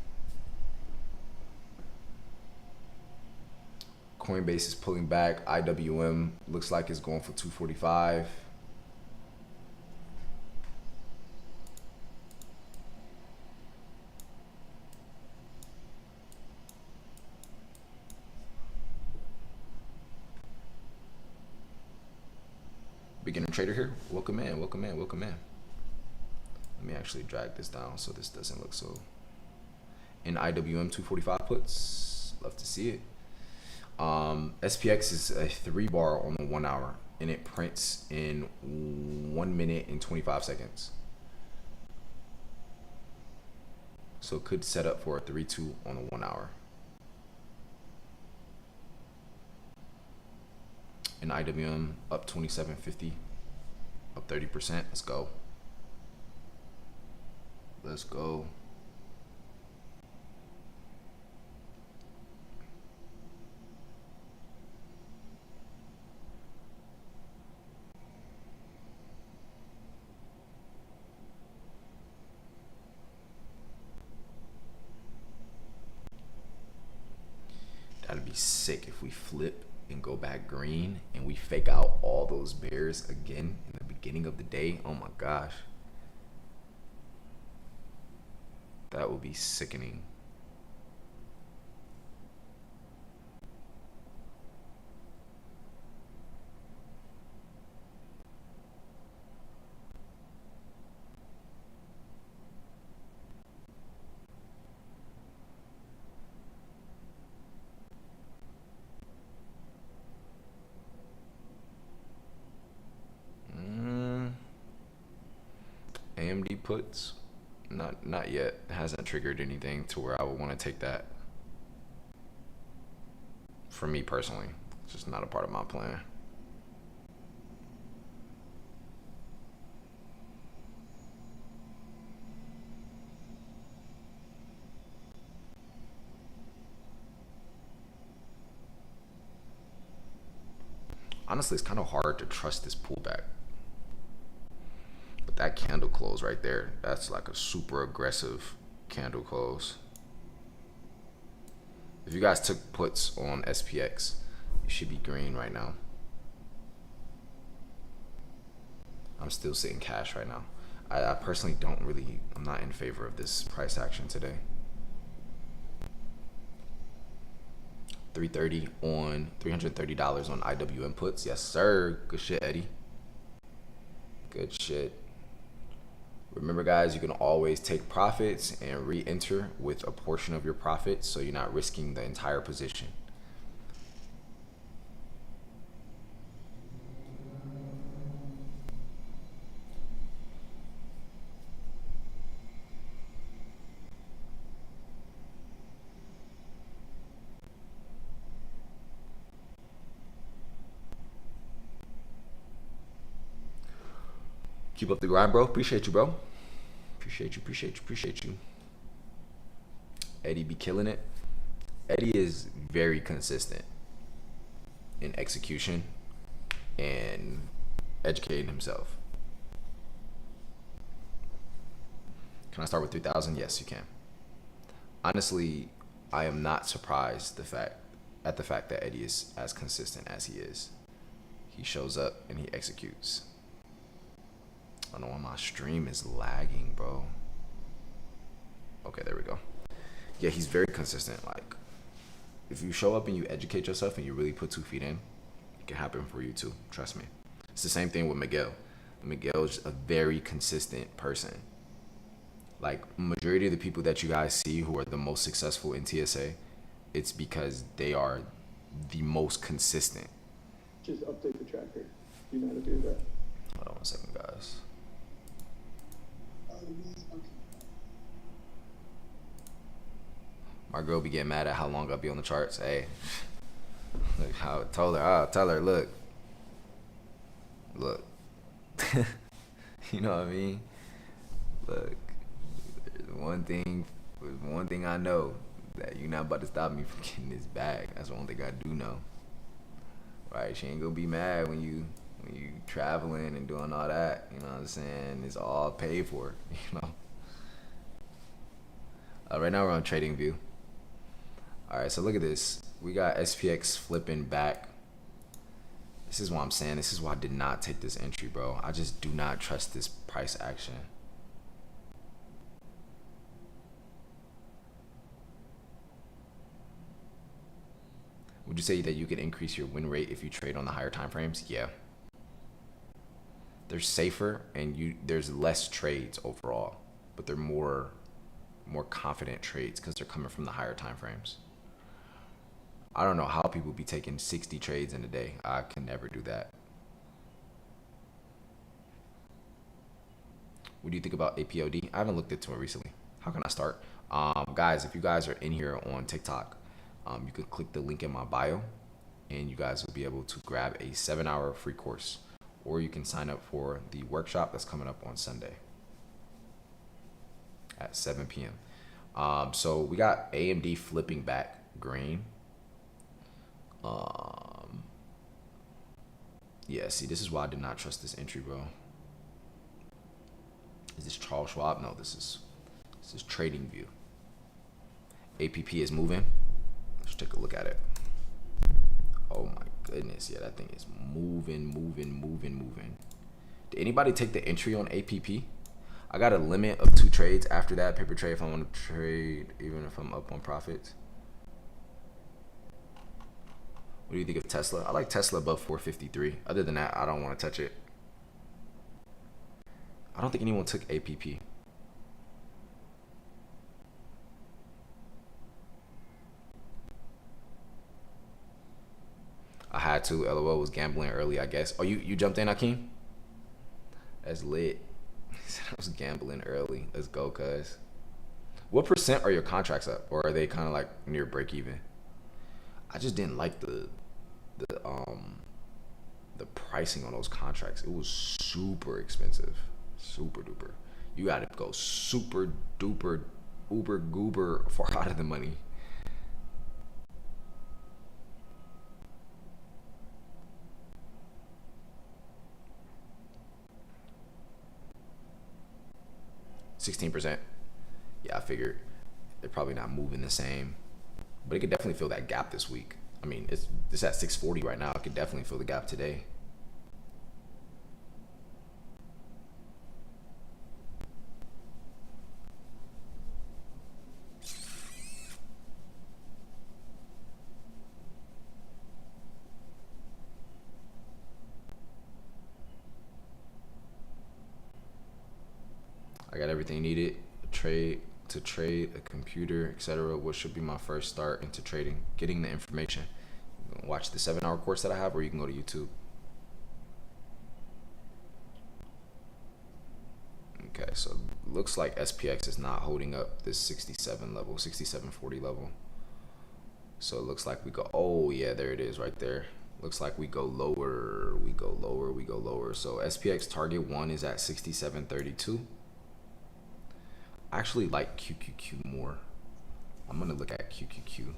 Coinbase is pulling back. IWM looks like it's going for 245. Beginner trader here. Welcome in, welcome in, welcome in. Let me actually drag this down so this doesn't look so. In IWM 245 puts, love to see it. SPX is a 3-bar on the 1 hour, and it prints in 1 minute and 25 seconds. So it could set up for a 3-2 on the 1 hour. In IWM up 27.50, up 30%. Let's go. Let's go. That'd be sick if we flip and go back green and we fake out all those bears again in the beginning of the day. Oh my gosh. That would be sickening. AMD puts, not yet. It hasn't triggered anything to where I would want to take that. For me personally, it's just not a part of my plan. Honestly, it's kind of hard to trust this pullback. But that candle close right there, that's like a super aggressive candle close. If you guys took puts on SPX, you should be green right now. I'm still sitting cash right now. I personally I'm not in favor of this price action today. 330 on $330 on IWM puts. Yes, sir. Good shit, Eddie. Good shit. Remember, guys, you can always take profits and re-enter with a portion of your profits, so you're not risking the entire position. Keep up the grind, bro. Appreciate you, bro. Appreciate you. Eddie be killing it. Eddie is very consistent in execution and educating himself. Can I start with 3,000? Yes, you can. Honestly, I am not surprised at the fact that Eddie is as consistent as he is. He shows up and he executes. I don't know why my stream is lagging, bro. Okay, there we go. Yeah, he's very consistent. Like, if you show up and you educate yourself and you really put 2 feet in, it can happen for you too. Trust me. It's the same thing with Miguel. Miguel is a very consistent person. Like, majority of the people that you guys see who are the most successful in TSA, it's because they are the most consistent. Just update the tracker. Do you know how to do that? Hold on one second, guys. My girl be getting mad at how long I'll be on the charts. Hey, look how I told her. I'll tell her, look. You know what I mean? Look, one thing I know, that you're not about to stop me from getting this bag. That's the only thing I do know. Right? She ain't gonna be mad when you traveling and doing all that. You know what I'm saying? It's all paid for. You know. Right now we're on Trading View. All right, so look at this. We got SPX flipping back. This is what I'm saying. This is why I did not take this entry, bro. I just do not trust this price action. Would you say that you could increase your win rate if you trade on the higher time frames? Yeah. They're safer and there's less trades overall, but they're more confident trades because they're coming from the higher time frames. I don't know how people be taking 60 trades in a day. I can never do that. What do you think about APOD? I haven't looked into it recently. How can I start? Guys, if you guys are in here on TikTok, you can click the link in my bio and you guys will be able to grab a 7-hour free course, or you can sign up for the workshop that's coming up on Sunday at 7 p.m. So we got AMD flipping back green. Yeah, see, this is why I did not trust this entry, bro. Is this Charles Schwab? No, this is Trading View. APP is moving. Let's take a look at it. Oh my goodness, yeah, that thing is moving. Did anybody take the entry on APP? I got a limit of 2 trades after that paper trade if I want to trade, even if I'm up on profits. What do you think of Tesla? I like Tesla above 453. Other than that, I don't want to touch it. I don't think anyone took APP. I had to. LOL was gambling early, I guess. Oh, you jumped in, Akeem? That's lit. I was gambling early. Let's go, cuz. What percent are your contracts up? Or are they kind of like near break even? I just didn't like the pricing on those contracts. It was super expensive. Super duper. You gotta go super duper uber goober far out of the money. %. Yeah, I figured they're probably not moving the same, but it could definitely feel that gap this week. I mean, it's at 640 right now. It could definitely feel the gap today. I got everything needed. To trade a computer, etc. What should be my first start into trading? Getting the information. You can watch the 7-hour course that I have, or you can go to YouTube. Okay, so looks like SPX is not holding up this 67 level, 6740 level. So it looks like we go, oh yeah, there it is right there. Looks like we go lower, we go lower, we go lower. So SPX target 1 is at 6732. I actually like QQQ more. I'm gonna look at QQQ.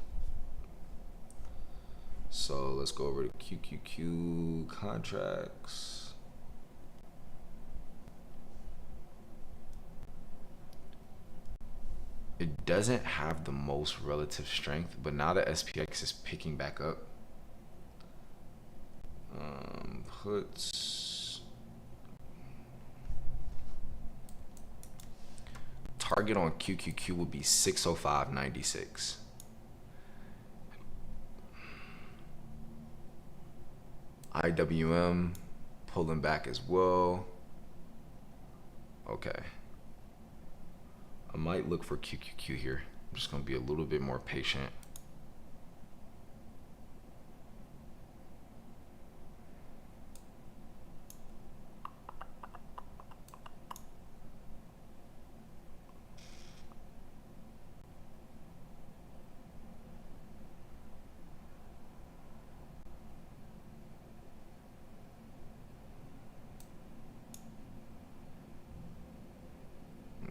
So let's go over to QQQ contracts. It doesn't have the most relative strength, but now that SPX is picking back up, puts target on QQQ will be 605.96. IWM pulling back as well. Okay. I might look for QQQ here. I'm just going to be a little bit more patient.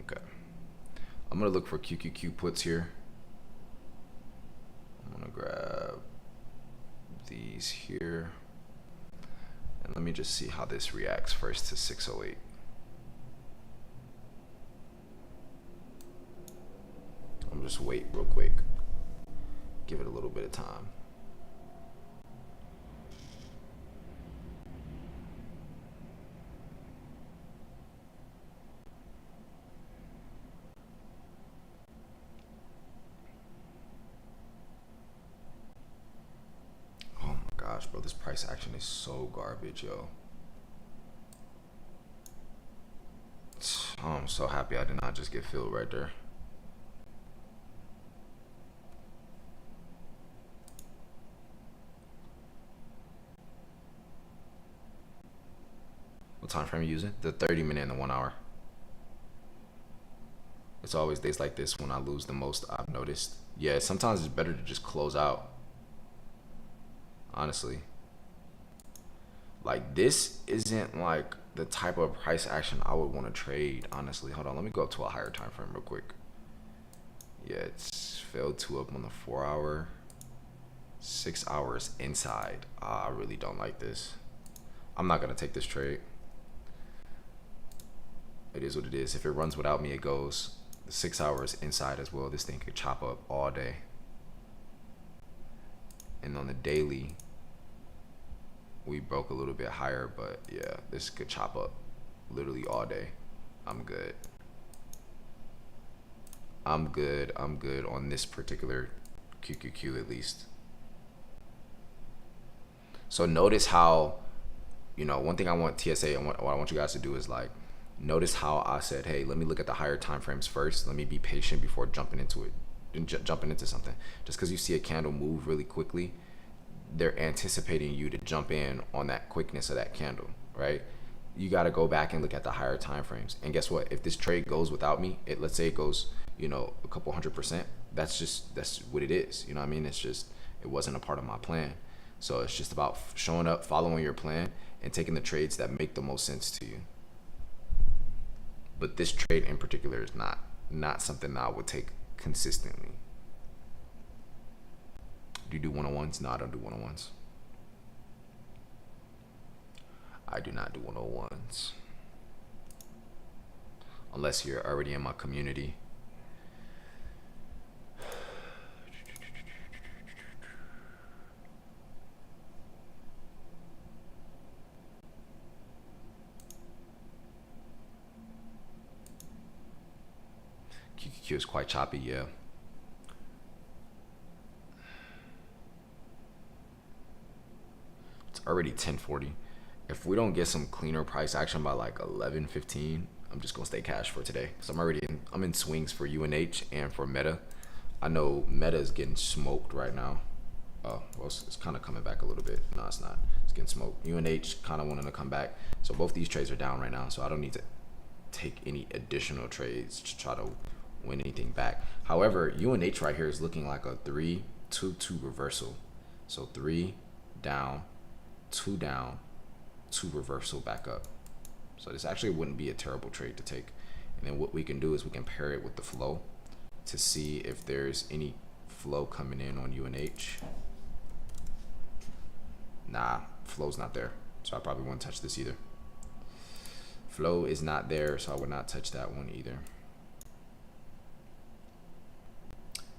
Okay. I'm going to look for QQQ puts here. I'm going to grab these here. And let me just see how this reacts first to 608. I'm just wait real quick. Give it a little bit of time. Oh my gosh, bro, this price action is so garbage, yo. Oh, I'm so happy I did not just get filled right there. What time frame are you using? The 30-minute and the 1 hour. It's always days like this when I lose the most, I've noticed. Yeah, sometimes it's better to just close out. Honestly. Like, this isn't like the type of price action I would want to trade, honestly. Hold on, let me go up to a higher time frame real quick. Yeah, it's failed to up on the 4 hour. 6 hours inside. I really don't like this. I'm not gonna take this trade. It is what it is. If it runs without me, it goes. 6 hours inside as well. This thing could chop up all day. And on the daily, we broke a little bit higher, but yeah, this could chop up literally all day. I'm good. I'm good on this particular QQQ at least. So notice how, you know, one thing I want TSA and what I want you guys to do is like, notice how I said, hey, let me look at the higher time frames first. Let me be patient before jumping into it, jumping into something. Just because you see a candle move really quickly, they're anticipating you to jump in on that quickness of that candle, right? You got to go back and look at the higher time frames. And guess what? If this trade goes without me, let's say it goes, you know, a couple 100%, that's what it is. You know what I mean? It's just, it wasn't a part of my plan. So it's just about showing up, following your plan, and taking the trades that make the most sense to you. But this trade in particular is not something that I would take consistently. Do you do one-on-ones? No, I don't do one-on-ones. I do not do one-on-ones. Unless you're already in my community. QQQ is quite choppy, yeah. It's already 10:40. If we don't get some cleaner price action by like 11:15, I'm just gonna stay cash for today. So I'm in swings for UNH and for Meta. I know Meta is getting smoked right now. Oh, well, it's kind of coming back a little bit. No, it's not. It's getting smoked. UNH kind of wanting to come back. So both these trades are down right now. So I don't need to take any additional trades to try to win anything back. However, UNH right here is looking like a 3-2-2 reversal. So 3 down, 2 down, 2 reversal back up. So this actually wouldn't be a terrible trade to take. And then what we can do is we can pair it with the flow to see if there's any flow coming in on UNH. Nah, flow's not there. So I probably won't touch this either. Flow is not there, so I would not touch that one either.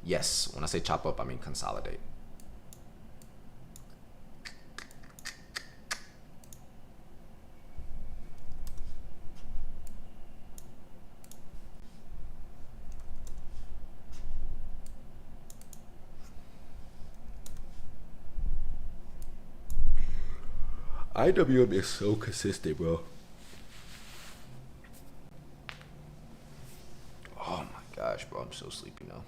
Yes, when I say chop up, I mean consolidate. IWM is so consistent, bro. Oh my gosh, bro, I'm so sleepy now.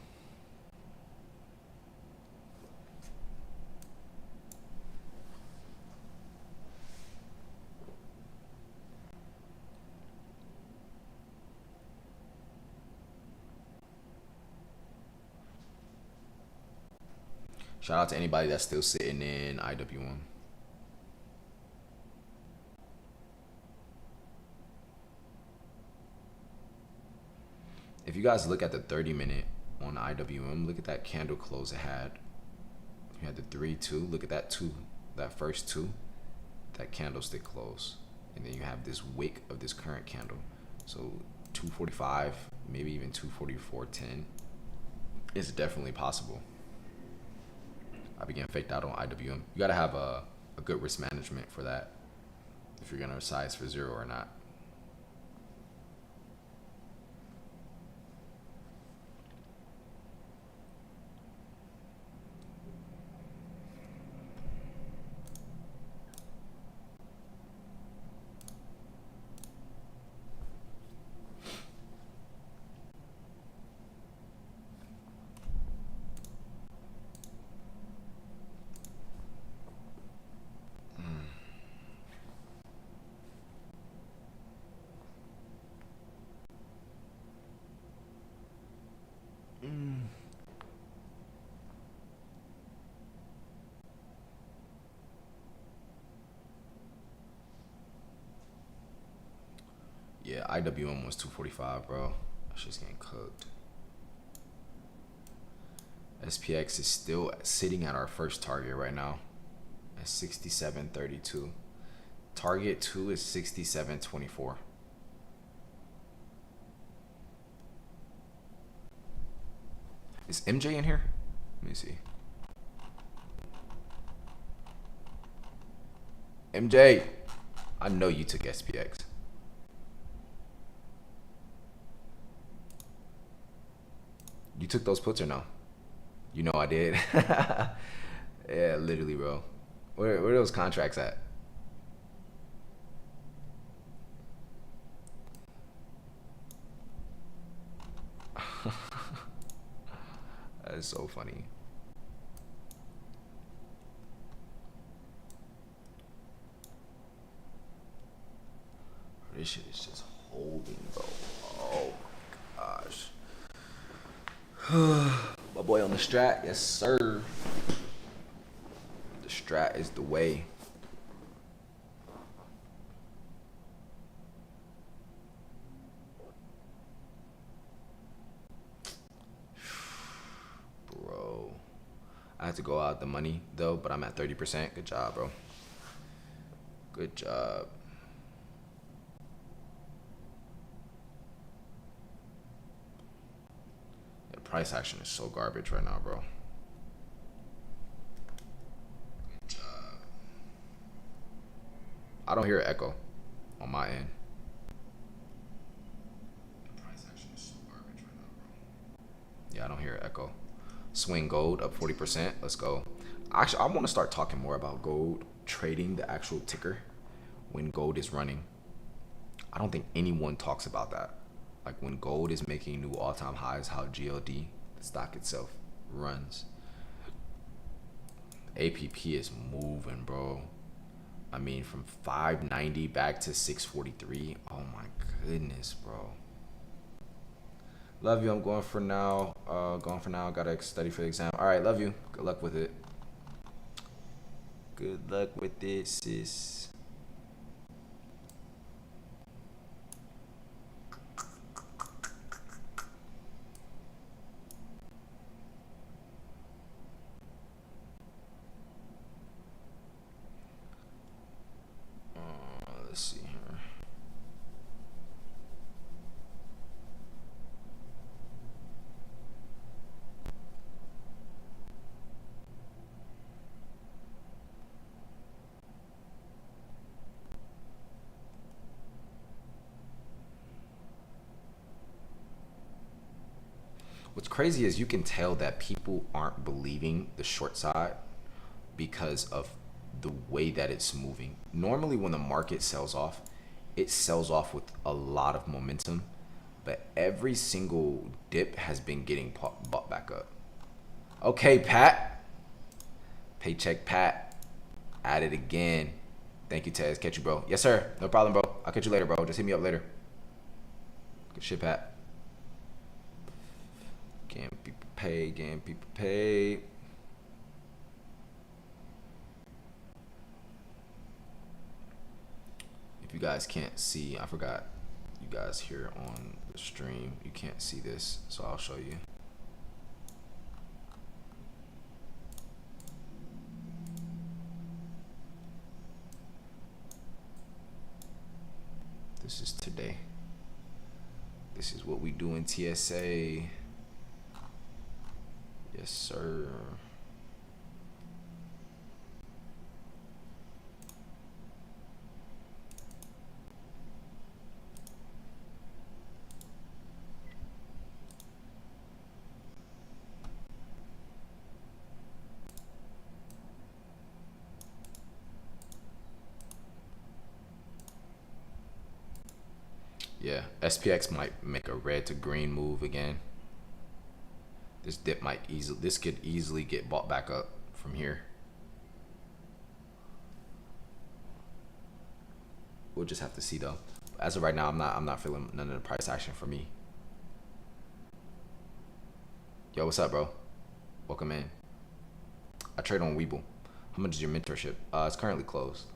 Shout out to anybody that's still sitting in IWM. If you guys look at the 30-minute on IWM, look at that candle close it had. You had the 3-2. Look at that 2, that first 2, that candlestick close. And then you have this wick of this current candle. So 245, maybe even 244.10 is definitely possible. I began faked out on IWM. You gotta have a good risk management for that if you're gonna size for 0 or not. Yeah, IWM was 245, bro. That shit's getting cooked. SPX is still sitting at our first target right now at 67.32. Target 2 is 67.24. Is MJ in here? Let me see. MJ, I know you took SPX. You took those puts or no? You know I did. Yeah, literally, bro. Where are those contracts at? That is so funny. This shit is just holding, bro. Oh my gosh. My boy on the Strat, yes sir. The Strat is the way. Bro, I had to go out the money though, but I'm at 30%. Good job, bro. Good job. The price action is so garbage right now, bro. Good job. I don't hear an echo on my end. The price action is so garbage right now, bro. Yeah, I don't hear an echo. Swing gold up 40%. Let's go. Actually, I want to start talking more about gold, trading the actual ticker when gold is running. I don't think anyone talks about that. Like when gold is making new all-time highs, how GLD, the stock itself, runs. APP is moving, bro. I mean, from 590 back to 643. Oh my goodness, bro. Love you. I'm going for now. Going for now. Gotta study for the exam. All right, love you. Good luck with it. Good luck with it, sis. Let's see here. What's crazy is you can tell that people aren't believing the short side because of the way that it's moving. Normally, when the market sells off, it sells off with a lot of momentum, but every single dip has been getting bought back up. Okay, Pat. Paycheck Pat. At it again. Thank you, Tez. Catch you, bro. Yes, sir. No problem, bro. I'll catch you later, bro. Just hit me up later. Good shit, Pat. Getting people paid. Getting people paid. If you guys can't see, I forgot you guys here on the stream, you can't see this, so I'll show you. This is today. This is what we do in TSA. Yes, sir. Yeah, SPX might make a red to green move again. This dip this could easily get bought back up from here. We'll just have to see though. As of right now, I'm not feeling none of the price action for me. Yo, what's up, bro? Welcome in. I trade on Webull. How much is your mentorship? It's currently closed.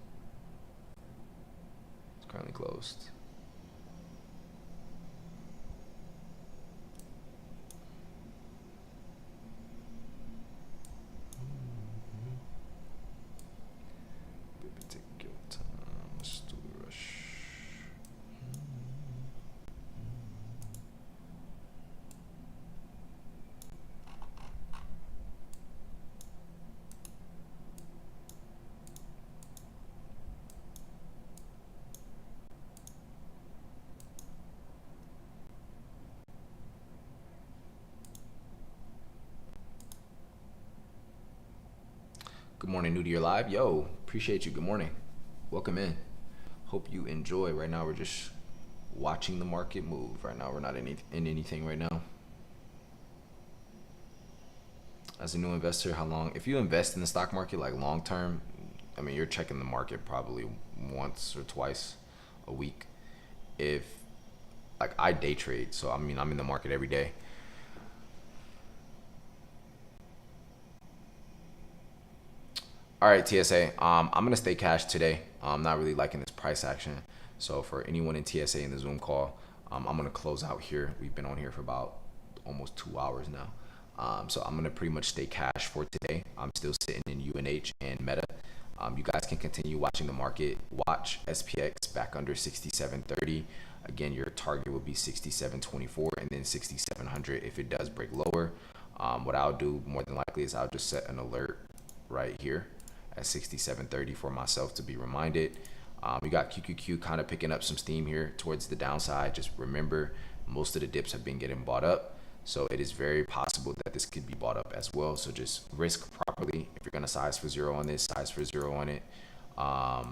It's currently closed. Good morning, new to your live. Yo, appreciate you. Good morning. Welcome in. Hope you enjoy. Right now, we're just watching the market move. Right now, we're not in anything right now. As a new investor, how long? If you invest in the stock market like long term, I mean, you're checking the market probably once or twice a week. If like I day trade, so I mean, I'm in the market every day. All right, TSA. I'm gonna stay cash today. I'm not really liking this price action. So for anyone in TSA in the Zoom call, I'm gonna close out here. We've been on here for about almost 2 hours now. So I'm gonna pretty much stay cash for today. I'm still sitting in UNH and Meta. You guys can continue watching the market. Watch SPX back under 67.30. Again, your target will be 67.24 and then 6700 if it does break lower. What I'll do more than likely is I'll just set an alert right here at 67.30 for myself to be reminded. We got QQQ kind of picking up some steam here towards the downside. Just remember, most of the dips have been getting bought up. So it is very possible that this could be bought up as well. So just risk properly. If you're going to size for zero on this, size for zero on it. But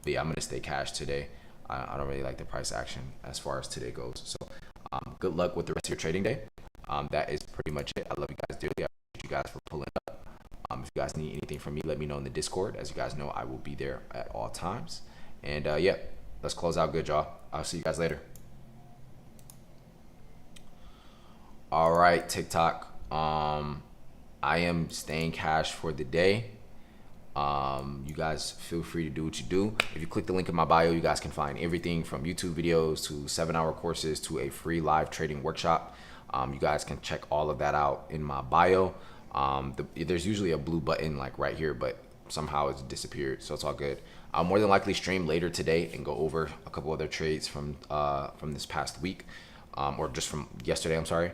yeah, I'm going to stay cash today. I don't really like the price action as far as today goes. So good luck with the rest of your trading day. That is pretty much it. I love you guys dearly. I appreciate you guys for pulling up. If you guys need anything from me, let me know in the Discord. As you guys know, I will be there at all times. And yeah, let's close out good, y'all. I'll see you guys later. All right, TikTok. I am staying cash for the day. You guys feel free to do what you do. If you click the link in my bio, you guys can find everything from YouTube videos to 7-hour courses to a free live trading workshop. You guys can check all of that out in my bio. There's usually a blue button like right here, but somehow it's disappeared, so it's all good. I'll more than likely stream later today and go over a couple other trades from this past week, or just from yesterday, I'm sorry.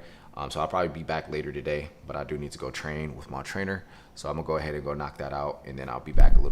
So I'll probably be back later today, but I do need to go train with my trainer. So I'm gonna go ahead and go knock that out, and then I'll be back a little